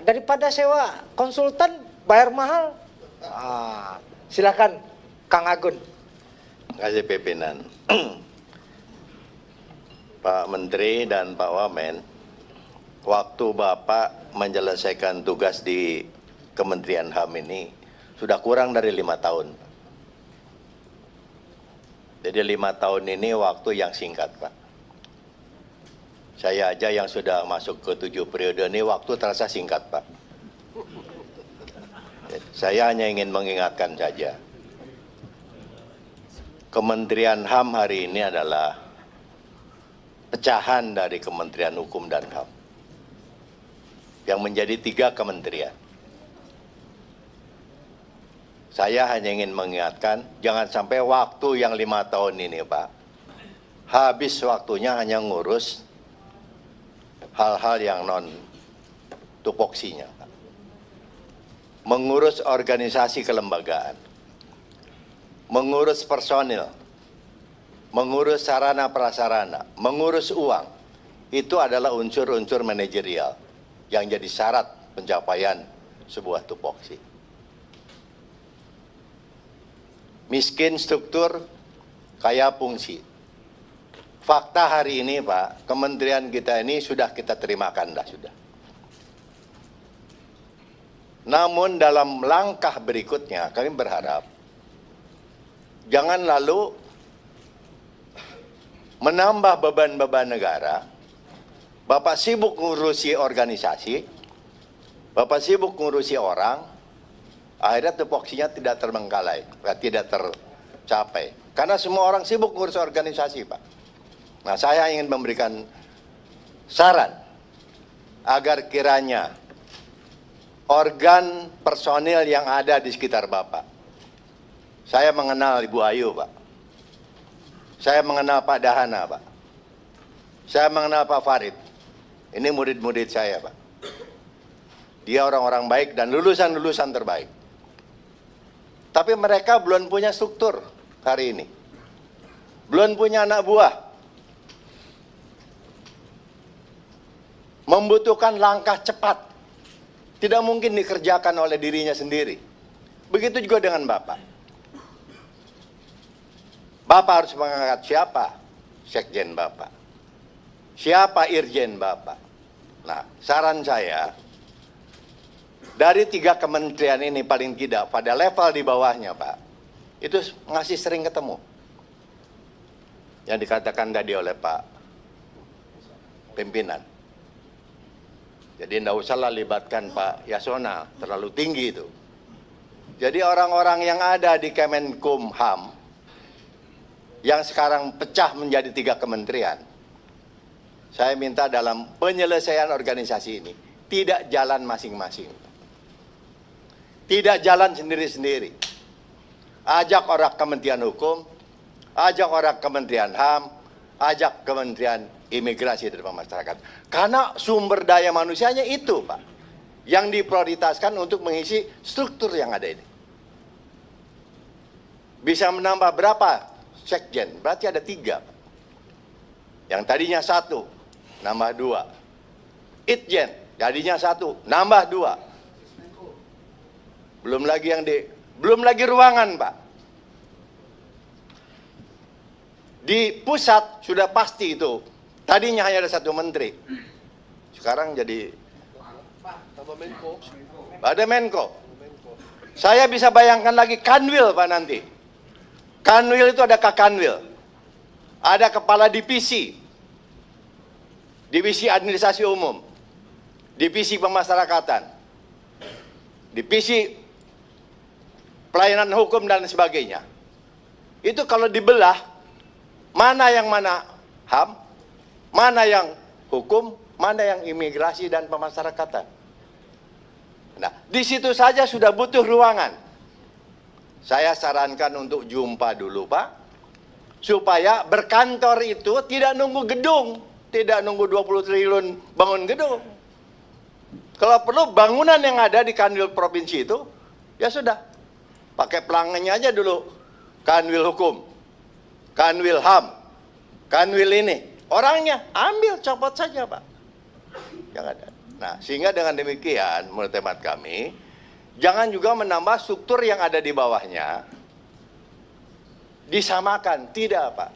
daripada sewa konsultan bayar mahal. Silakan Kang Agun. Terima kasih pimpinan. Pak Menteri dan Pak Wamen, waktu Bapak menyelesaikan tugas di Kementerian HAM ini sudah kurang dari 5 tahun. Jadi 5 tahun ini waktu yang singkat, Pak. Saya aja yang sudah masuk ke 7 periode ini waktu terasa singkat, Pak. Saya hanya ingin mengingatkan saja. Kementerian HAM hari ini adalah pecahan dari Kementerian Hukum dan HAM yang menjadi 3 kementerian. Saya hanya ingin mengingatkan, jangan sampai waktu yang 5 tahun ini, Pak, habis waktunya hanya ngurus hal-hal yang non-tupoksinya, Pak. Mengurus organisasi kelembagaan, mengurus personil, mengurus sarana prasarana, mengurus uang, itu adalah unsur-unsur manajerial yang jadi syarat pencapaian sebuah tupoksi. Miskin struktur, kaya fungsi. Fakta hari ini, Pak, kementerian kita ini sudah kita terimakan dah sudah. Namun dalam langkah berikutnya kami berharap jangan lalu menambah beban-beban negara. Bapak sibuk ngurusi organisasi, Bapak sibuk ngurusi orang, akhirnya tupoksinya tidak terbengkalai, tidak tercapai. Karena semua orang sibuk ngurus organisasi, Pak. Nah, saya ingin memberikan saran agar kiranya organ personil yang ada di sekitar Bapak. Saya mengenal Ibu Ayu, Pak. Saya mengenal Pak Dahana, Pak. Saya mengenal Pak Farid. Ini murid-murid saya, Pak. Dia orang-orang baik dan lulusan-lulusan terbaik. Tapi mereka belum punya struktur hari ini. Belum punya anak buah. Membutuhkan langkah cepat. Tidak mungkin dikerjakan oleh dirinya sendiri. Begitu juga dengan Bapak. Bapak harus mengangkat siapa? Sekjen Bapak. Siapa Irjen Bapak? Nah, saran saya, dari 3 kementerian ini paling tidak pada level di bawahnya, Pak, itu masih sering ketemu. Yang dikatakan tadi oleh Pak pimpinan. Jadi tidak usahlah libatkan Pak Yasona, terlalu tinggi itu. Jadi orang-orang yang ada di Kemenkumham, yang sekarang pecah menjadi 3 kementerian, saya minta dalam penyelesaian organisasi ini, tidak jalan masing-masing. Tidak jalan sendiri-sendiri. Ajak orang Kementerian Hukum, ajak orang Kementerian HAM, ajak Kementerian Imigrasi dan Masyarakat. Karena sumber daya manusianya itu, Pak, yang diprioritaskan untuk mengisi struktur yang ada ini. Bisa menambah berapa sekjen? Berarti ada 3. Pak. Yang tadinya 1, nambah 2. Itjen, tadinya 1, nambah 2. Belum lagi belum lagi ruangan, Pak. Di pusat sudah pasti itu. Tadinya hanya ada 1 menteri. Sekarang jadi ada Menko. Saya bisa bayangkan lagi Kanwil Pak nanti. Kanwil itu ada Kakanwil, ada kepala divisi, divisi administrasi umum, divisi pemasarakatan, divisi pelayanan hukum dan sebagainya. Itu kalau dibelah, mana yang mana HAM, mana yang hukum, mana yang imigrasi dan pemasarakatan. Nah, di situ saja sudah butuh ruangan. Saya sarankan untuk jumpa dulu Pak, supaya berkantor itu tidak nunggu gedung, tidak nunggu 20 triliun bangun gedung. Kalau perlu bangunan yang ada di Kanwil Provinsi itu, ya sudah, pakai pelanggannya aja dulu. Kanwil Hukum, Kanwil HAM, Kanwil ini. Orangnya ambil, copot saja Pak. Jangan ada. Nah, sehingga dengan demikian, menurut hemat kami, jangan juga menambah struktur yang ada di bawahnya, disamakan. Tidak Pak.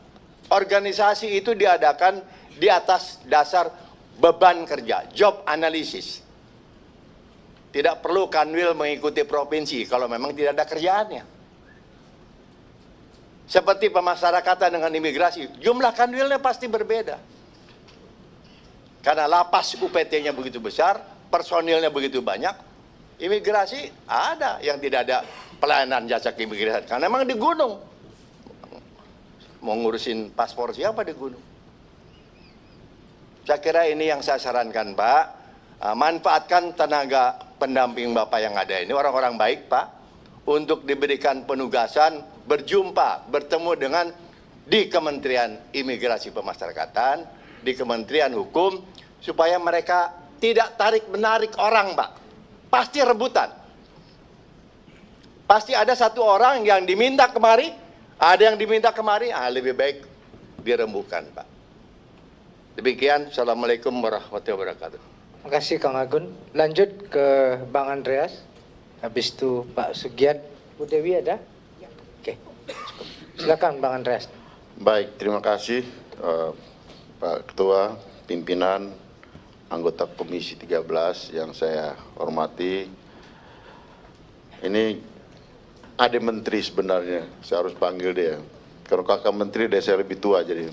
Organisasi itu diadakan di atas dasar beban kerja, job analysis. Tidak perlu Kanwil mengikuti provinsi kalau memang tidak ada kerjaannya. Seperti pemasarakatan dengan imigrasi, jumlah Kanwilnya pasti berbeda. Karena lapas UPT-nya begitu besar, personilnya begitu banyak, imigrasi ada yang tidak ada pelayanan jasa keimigrasian. Karena memang di gunung. Mau ngurusin paspor siapa di gunung? Saya kira ini yang saya sarankan Pak. Manfaatkan tenaga pendamping Bapak yang ada ini, orang-orang baik Pak, untuk diberikan penugasan, berjumpa, bertemu dengan di Kementerian Imigrasi Pemasyarakatan, di Kementerian Hukum, supaya mereka tidak tarik-menarik orang Pak. Pasti rebutan. Pasti ada satu orang yang diminta kemari, ada yang diminta kemari, lebih baik dirembukan Pak. Demikian, Assalamualaikum warahmatullahi wabarakatuh. Terima kasih Kang Agun. Lanjut ke Bang Andreas. Habis itu Pak Sugiat. Bu Dewi ada? Oke. Silakan Bang Andreas. Baik, terima kasih Pak Ketua, pimpinan, anggota Komisi 13 yang saya hormati. Ini ada menteri sebenarnya, saya harus panggil dia. Kalau kakak menteri dia saya lebih tua jadi.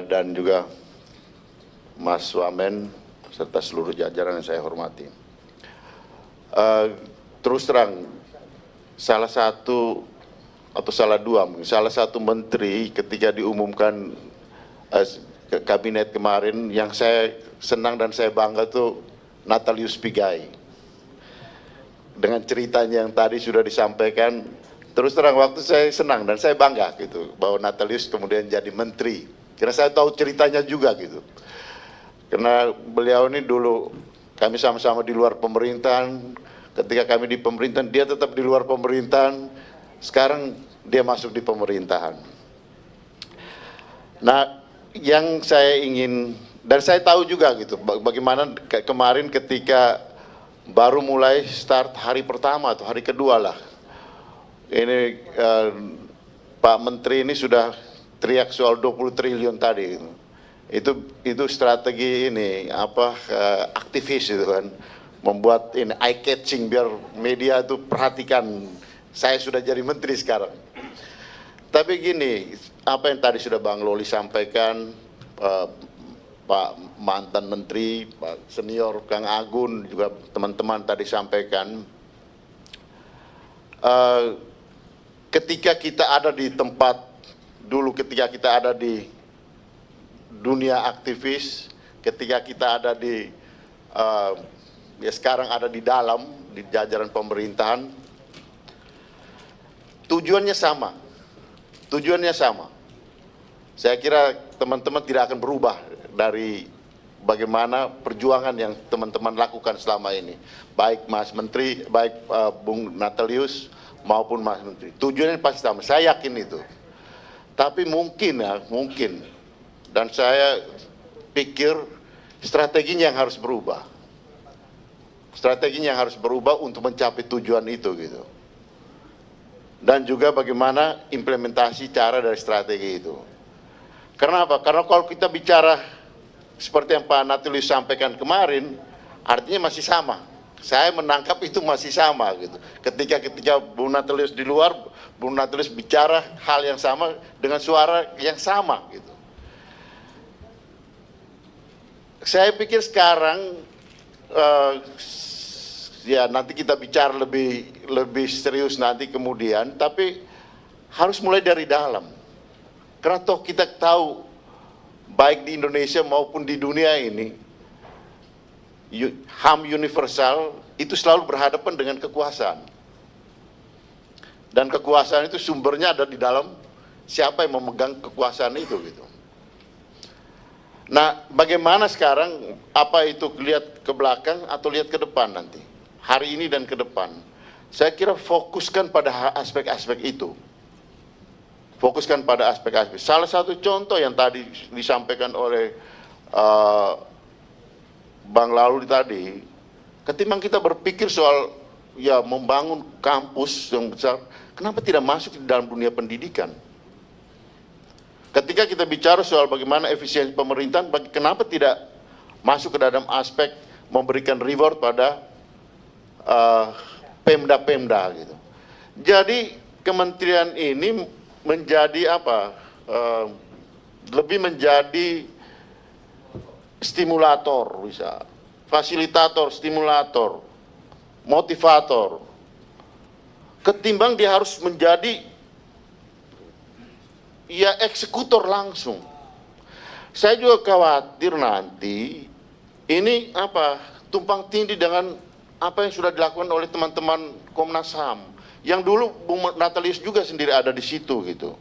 Dan juga Mas Wamen serta seluruh jajaran yang saya hormati. Terus terang, salah satu atau salah dua, salah satu menteri ketika diumumkan kabinet kemarin yang saya senang dan saya bangga tuh Natalius Pigai. Dengan ceritanya yang tadi sudah disampaikan, terus terang waktu saya senang dan saya bangga gitu bahwa Natalius kemudian jadi menteri. Karena saya tahu ceritanya juga gitu. Karena beliau ini dulu kami sama-sama di luar pemerintahan, ketika kami di pemerintahan dia tetap di luar pemerintahan, sekarang dia masuk di pemerintahan. Nah, yang saya ingin, dan saya tahu juga gitu, bagaimana kemarin ketika baru mulai start hari pertama atau hari kedua lah, ini Pak Menteri ini sudah teriak soal 20 triliun tadi. Itu strategi ini aktivis itu kan, membuat ini eye catching biar media itu perhatikan saya sudah jadi menteri sekarang. Tapi gini, apa yang tadi sudah Bang Loli sampaikan, Pak mantan menteri, Pak senior Kang Agun juga teman-teman tadi sampaikan, ketika kita ada di tempat dulu, ketika kita ada di dunia aktivis, ketika kita ada di ya sekarang ada di dalam di jajaran pemerintahan, tujuannya sama. Tujuannya sama. Saya kira teman-teman tidak akan berubah dari bagaimana perjuangan yang teman-teman lakukan selama ini. Baik Mas Menteri, baik Bung Natalius maupun Mas Menteri. Tujuannya pasti sama, saya yakin itu. Tapi mungkin ya, mungkin. Dan saya pikir strateginya yang harus berubah. Strateginya yang harus berubah untuk mencapai tujuan itu gitu. Dan juga bagaimana implementasi cara dari strategi itu. Karena apa? Karena kalau kita bicara seperti yang Pak Natalius sampaikan kemarin, artinya masih sama. Saya menangkap itu masih sama gitu. Ketika Bung Natalius di luar, Bung Natalius bicara hal yang sama dengan suara yang sama gitu. Saya pikir sekarang ya nanti kita bicara lebih serius nanti kemudian, tapi harus mulai dari dalam. Karena toh kita tahu baik di Indonesia maupun di dunia ini HAM universal itu selalu berhadapan dengan kekuasaan. Dan kekuasaan itu sumbernya ada di dalam siapa yang memegang kekuasaan itu gitu. Nah, bagaimana sekarang, apa itu lihat ke belakang atau lihat ke depan nanti? Hari ini dan ke depan. Saya kira fokuskan pada aspek-aspek itu. Fokuskan pada aspek-aspek. Salah satu contoh yang tadi disampaikan oleh Bang Lalu tadi, ketimbang kita berpikir soal ya membangun kampus yang besar, kenapa tidak masuk di dalam dunia pendidikan? Ketika kita bicara soal bagaimana efisiensi pemerintahan, kenapa tidak masuk ke dalam aspek memberikan reward pada pemda-pemda gitu. Jadi kementerian ini menjadi apa? Lebih menjadi stimulator, bisa fasilitator, stimulator, motivator, ketimbang dia harus menjadi ya eksekutor langsung. Saya juga khawatir nanti ini apa tumpang tindih dengan apa yang sudah dilakukan oleh teman-teman Komnas HAM yang dulu Bung Natalius juga sendiri ada di situ gitu.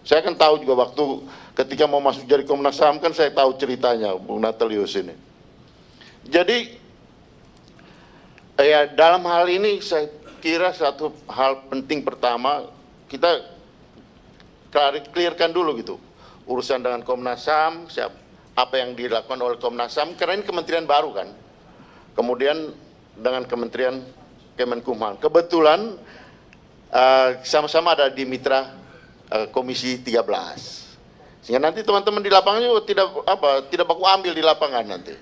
Saya kan tahu juga waktu ketika mau masuk jadi Komnas HAM kan saya tahu ceritanya Bung Natalius ini. Jadi ya dalam hal ini saya kira satu hal penting pertama kita clearkan dulu gitu urusan dengan Komnas HAM, apa yang dilakukan oleh Komnas HAM karena ini kementerian baru kan. Kemudian dengan Kementerian Kemenkumham. Kebetulan sama-sama ada di mitra Komisi 13. Sehingga nanti teman-teman di lapangan juga tidak baku ambil di lapangan nanti.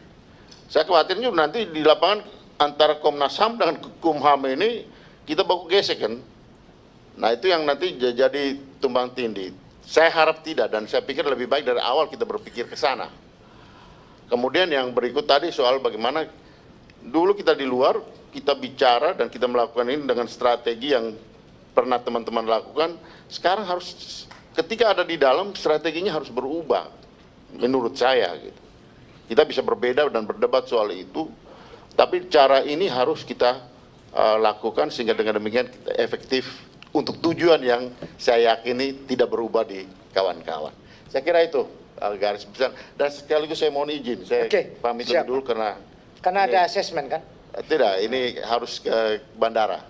Saya khawatir juga nanti di lapangan antara Komnas HAM dengan Kumham ini kita baku gesek kan. Nah itu yang nanti jadi tumbang tindih. Saya harap tidak dan saya pikir lebih baik dari awal kita berpikir ke sana. Kemudian yang berikut tadi soal bagaimana dulu kita di luar kita bicara dan kita melakukan ini dengan strategi yang pernah teman-teman lakukan, sekarang harus ketika ada di dalam strateginya harus berubah menurut saya gitu. Kita bisa berbeda dan berdebat soal itu, tapi cara ini harus kita lakukan sehingga dengan demikian kita efektif untuk tujuan yang saya yakini tidak berubah di kawan-kawan. Saya kira itu garis besar dan sekaligus saya mohon izin saya pamit dulu karena ada asesmen kan? Tidak, ini harus ke bandara.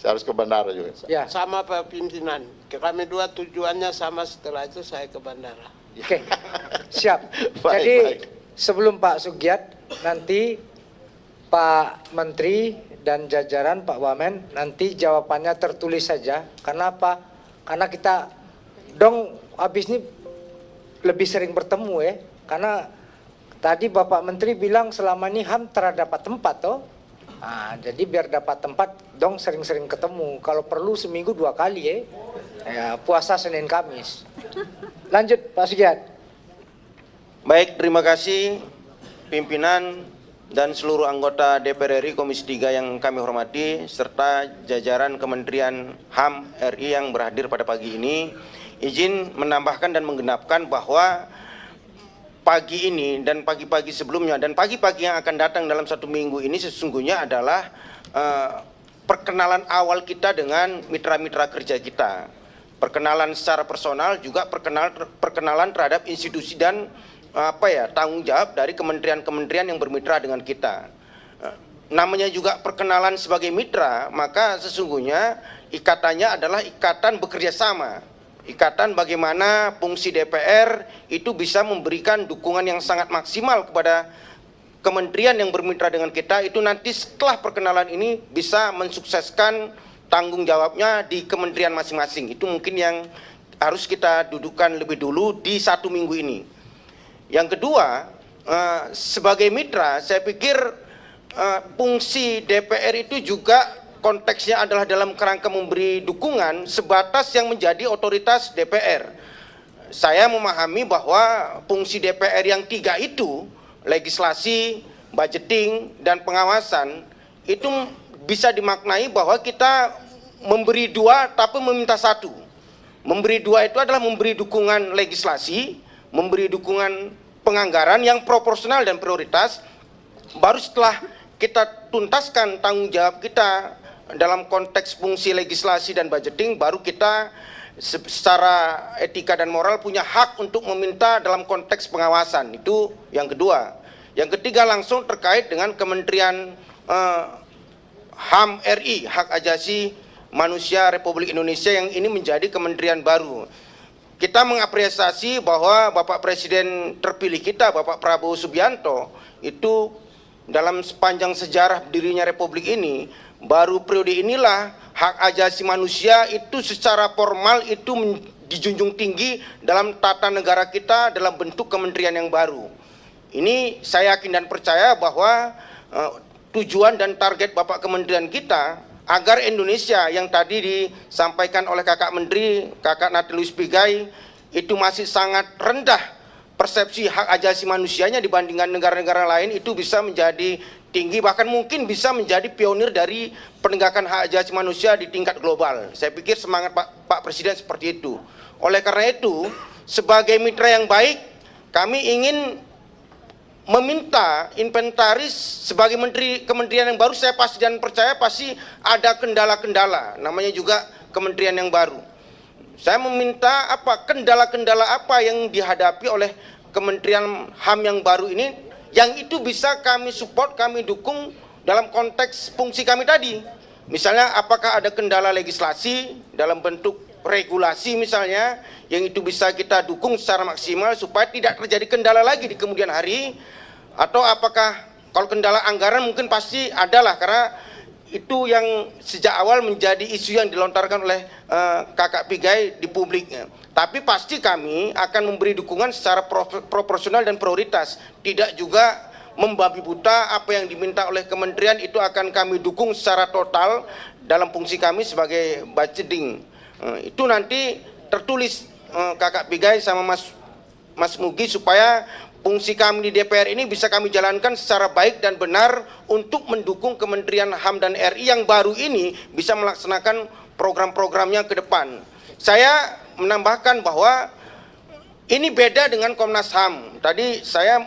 Saya harus ke bandara juga. Ya. Sama Pak Pimpinan, kami dua tujuannya sama, setelah itu saya ke bandara. Oke, siap. Jadi sebelum Pak Sugiat, nanti Pak Menteri dan jajaran Pak Wamen, nanti jawabannya tertulis saja. Karena apa? Karena kita habis ini lebih sering bertemu ya. Karena tadi Bapak Menteri bilang selama ini HAM terdapat tempat toh. Nah, jadi biar dapat tempat sering-sering ketemu. Kalau perlu seminggu 2 kali ya. Ya puasa Senin Kamis. Lanjut Pak Sugiat. Baik, terima kasih pimpinan dan seluruh anggota DPR RI Komisi 3 yang kami hormati serta jajaran Kementerian HAM RI yang berhadir pada pagi ini. Izin menambahkan dan menggenapkan bahwa pagi ini dan pagi-pagi sebelumnya dan pagi-pagi yang akan datang dalam 1 minggu ini sesungguhnya adalah perkenalan awal kita dengan mitra-mitra kerja kita. Perkenalan secara personal juga perkenalan terhadap institusi dan tanggung jawab dari kementerian-kementerian yang bermitra dengan kita. Namanya juga perkenalan sebagai mitra, maka sesungguhnya ikatannya adalah ikatan bekerja sama. Ikatan bagaimana fungsi DPR itu bisa memberikan dukungan yang sangat maksimal kepada kementerian yang bermitra dengan kita, itu nanti setelah perkenalan ini bisa mensukseskan tanggung jawabnya di kementerian masing-masing. Itu mungkin yang harus kita dudukkan lebih dulu di 1 minggu ini. Yang kedua, sebagai mitra saya pikir fungsi DPR itu juga konteksnya adalah dalam kerangka memberi dukungan sebatas yang menjadi otoritas DPR. Saya memahami bahwa fungsi DPR yang 3 itu, legislasi, budgeting, dan pengawasan, itu bisa dimaknai bahwa kita memberi 2 tapi meminta 1. Memberi 2 itu adalah memberi dukungan legislasi, memberi dukungan penganggaran yang proporsional dan prioritas. Baru setelah kita tuntaskan tanggung jawab kita dalam konteks fungsi legislasi dan budgeting, baru kita secara etika dan moral punya hak untuk meminta dalam konteks pengawasan. Itu yang kedua. Yang ketiga langsung terkait dengan Kementerian HAM RI, Hak Asasi Manusia Republik Indonesia, yang ini menjadi kementerian baru. Kita mengapresiasi bahwa Bapak Presiden terpilih kita, Bapak Prabowo Subianto, itu dalam sepanjang sejarah berdirinya Republik ini, baru periode inilah hak asasi manusia itu secara formal itu dijunjung tinggi dalam tata negara kita dalam bentuk kementerian yang baru. Ini saya yakin dan percaya bahwa tujuan dan target Bapak Kementerian kita agar Indonesia yang tadi disampaikan oleh Kakak Menteri, Kakak Natalius Pigai, itu masih sangat rendah persepsi hak asasi manusianya dibandingkan negara-negara lain, itu bisa menjadi tinggi, bahkan mungkin bisa menjadi pionir dari penegakan hak asasi manusia di tingkat global. Saya pikir semangat Pak Presiden seperti itu. Oleh karena itu, sebagai mitra yang baik, kami ingin meminta inventaris sebagai kementerian yang baru. Saya pasti dan percaya pasti ada kendala-kendala, namanya juga kementerian yang baru. Saya meminta kendala-kendala apa yang dihadapi oleh Kementerian HAM yang baru ini, yang itu bisa kami support, kami dukung dalam konteks fungsi kami tadi. Misalnya apakah ada kendala legislasi dalam bentuk regulasi misalnya, yang itu bisa kita dukung secara maksimal supaya tidak terjadi kendala lagi di kemudian hari. Atau apakah kalau kendala anggaran mungkin pasti adalah, karena itu yang sejak awal menjadi isu yang dilontarkan oleh Kakak Pigai di publik. Tapi pasti kami akan memberi dukungan secara proporsional dan prioritas. Tidak juga membabi buta apa yang diminta oleh kementerian, itu akan kami dukung secara total dalam fungsi kami sebagai budgeting. Itu nanti tertulis Kakak Pigai sama Mas Mugi supaya fungsi kami di DPR ini bisa kami jalankan secara baik dan benar untuk mendukung Kementerian HAM dan RI yang baru ini bisa melaksanakan program-programnya ke depan. Saya menambahkan bahwa ini beda dengan Komnas HAM. Tadi saya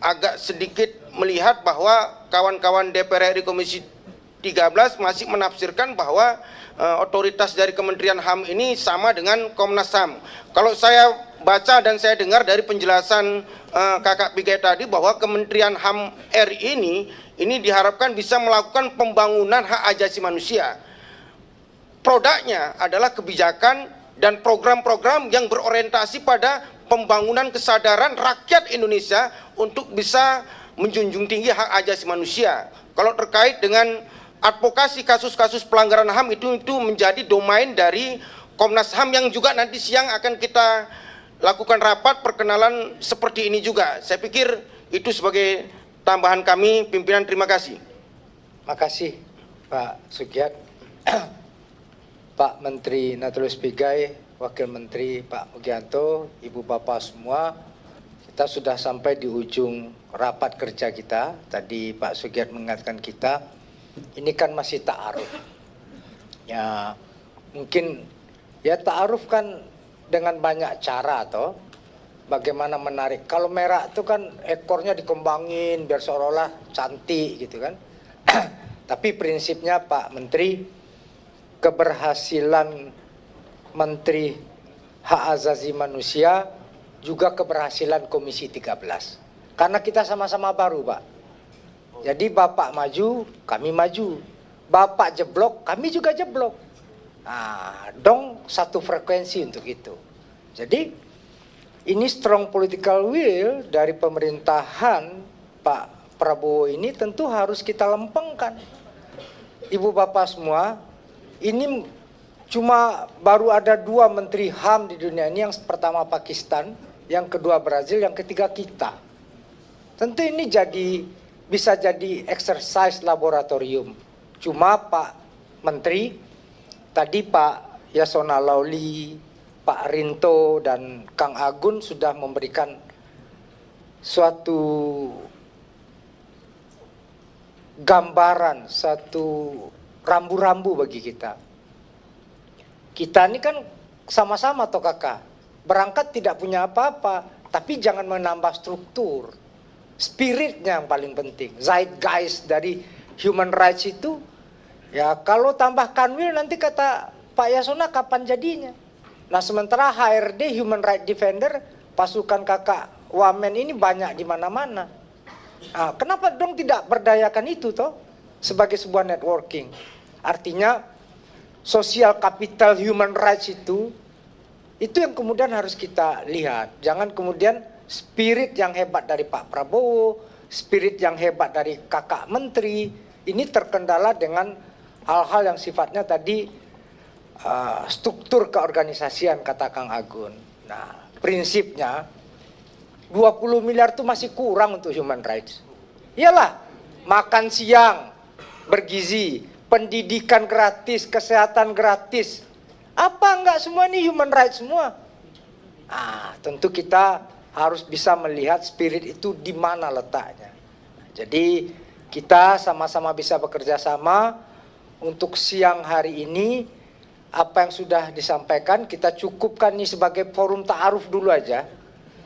agak sedikit melihat bahwa kawan-kawan DPR RI Komisi 13 masih menafsirkan bahwa otoritas dari Kementerian HAM ini sama dengan Komnas HAM. Kalau saya baca dan saya dengar dari penjelasan Kakak Pigai tadi bahwa Kementerian HAM RI ini diharapkan bisa melakukan pembangunan hak asasi manusia. Produknya adalah kebijakan dan program-program yang berorientasi pada pembangunan kesadaran rakyat Indonesia untuk bisa menjunjung tinggi hak asasi manusia. Kalau terkait dengan advokasi kasus-kasus pelanggaran HAM itu menjadi domain dari Komnas HAM yang juga nanti siang akan kita lakukan rapat perkenalan seperti ini juga. Saya pikir itu sebagai tambahan kami, pimpinan. Terima kasih. Makasih Pak Sugiat. Pak Menteri Natalius Pigai, Wakil Menteri Pak Mugianto, Ibu Bapak semua, kita sudah sampai di ujung rapat kerja kita. Tadi Pak Sugiat mengingatkan kita, ini kan masih ta'aruf. Ya mungkin ya ta'aruf kan dengan banyak cara atau bagaimana menarik. Kalau merah itu kan ekornya dikembangin biar seolah-olah cantik gitu kan. Tapi prinsipnya Pak Menteri, keberhasilan Menteri Hak Asasi Manusia juga keberhasilan Komisi 13. Karena kita sama-sama baru, Pak. Jadi Bapak maju, kami maju. Bapak jeblok, kami juga jeblok. Nah, dong satu frekuensi untuk itu. Jadi ini strong political will dari pemerintahan Pak Prabowo ini tentu harus kita lempengkan. Ibu Bapak semua, ini cuma baru ada 2 menteri HAM di dunia ini, yang pertama Pakistan, yang kedua Brazil, yang ketiga kita. Tentu ini jadi bisa jadi exercise laboratorium. Cuma Pak Menteri, tadi Pak Yasona Lawli, Pak Rinto, dan Kang Agun sudah memberikan suatu gambaran, satu rambu-rambu bagi kita. Kita ini kan sama-sama toh kakak, berangkat tidak punya apa-apa, tapi jangan menambah struktur. Spiritnya yang paling penting, zeitgeist dari human rights itu, ya kalau tambah kanwil nanti kata Pak Yasona kapan jadinya. Nah sementara HRD, Human Right Defender, pasukan kakak Wamen ini banyak di mana-mana. Nah, kenapa dong tidak berdayakan itu toh sebagai sebuah networking? Artinya sosial kapital human rights itu yang kemudian harus kita lihat. Jangan kemudian spirit yang hebat dari Pak Prabowo, spirit yang hebat dari kakak menteri ini terkendala dengan hal-hal yang sifatnya tadi struktur keorganisasian kata Kang Agun. Nah, prinsipnya 20 miliar itu masih kurang untuk human rights. Iyalah, makan siang bergizi, pendidikan gratis, kesehatan gratis. Apa enggak semua ini human rights semua? Nah, tentu kita harus bisa melihat spirit itu di mana letaknya. Jadi kita sama-sama bisa bekerja sama untuk siang hari ini. Apa yang sudah disampaikan kita cukupkan ini sebagai forum ta'aruf dulu aja.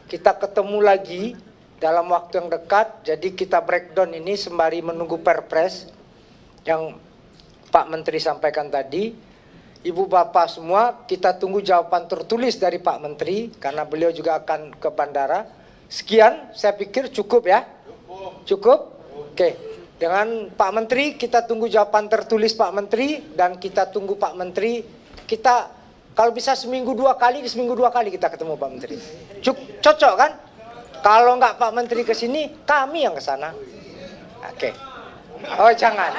Kita ketemu lagi dalam waktu yang dekat. Jadi kita breakdown ini sembari menunggu perpres yang Pak Menteri sampaikan tadi. Ibu bapak semua, kita tunggu jawaban tertulis dari Pak Menteri karena beliau juga akan ke bandara. Sekian, saya pikir cukup ya. Cukup? Oke. Dengan Pak Menteri kita tunggu jawaban tertulis Pak Menteri, dan kita tunggu Pak Menteri. Kita kalau bisa seminggu 2 kali, di seminggu 2 kali kita ketemu Pak Menteri. Cocok kan? Kalau nggak Pak Menteri ke sini, kami yang ke sana. Oke. Oh jangan.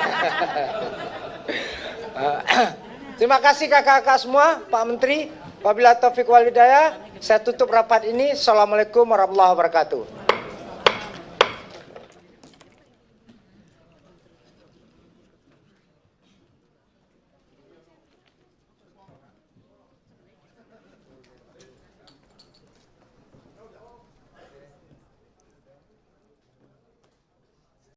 Terima kasih kakak-kakak semua, Pak Menteri. Wabillahi taufiq wal hidayah. Saya tutup rapat ini. Assalamualaikum warahmatullahi wabarakatuh.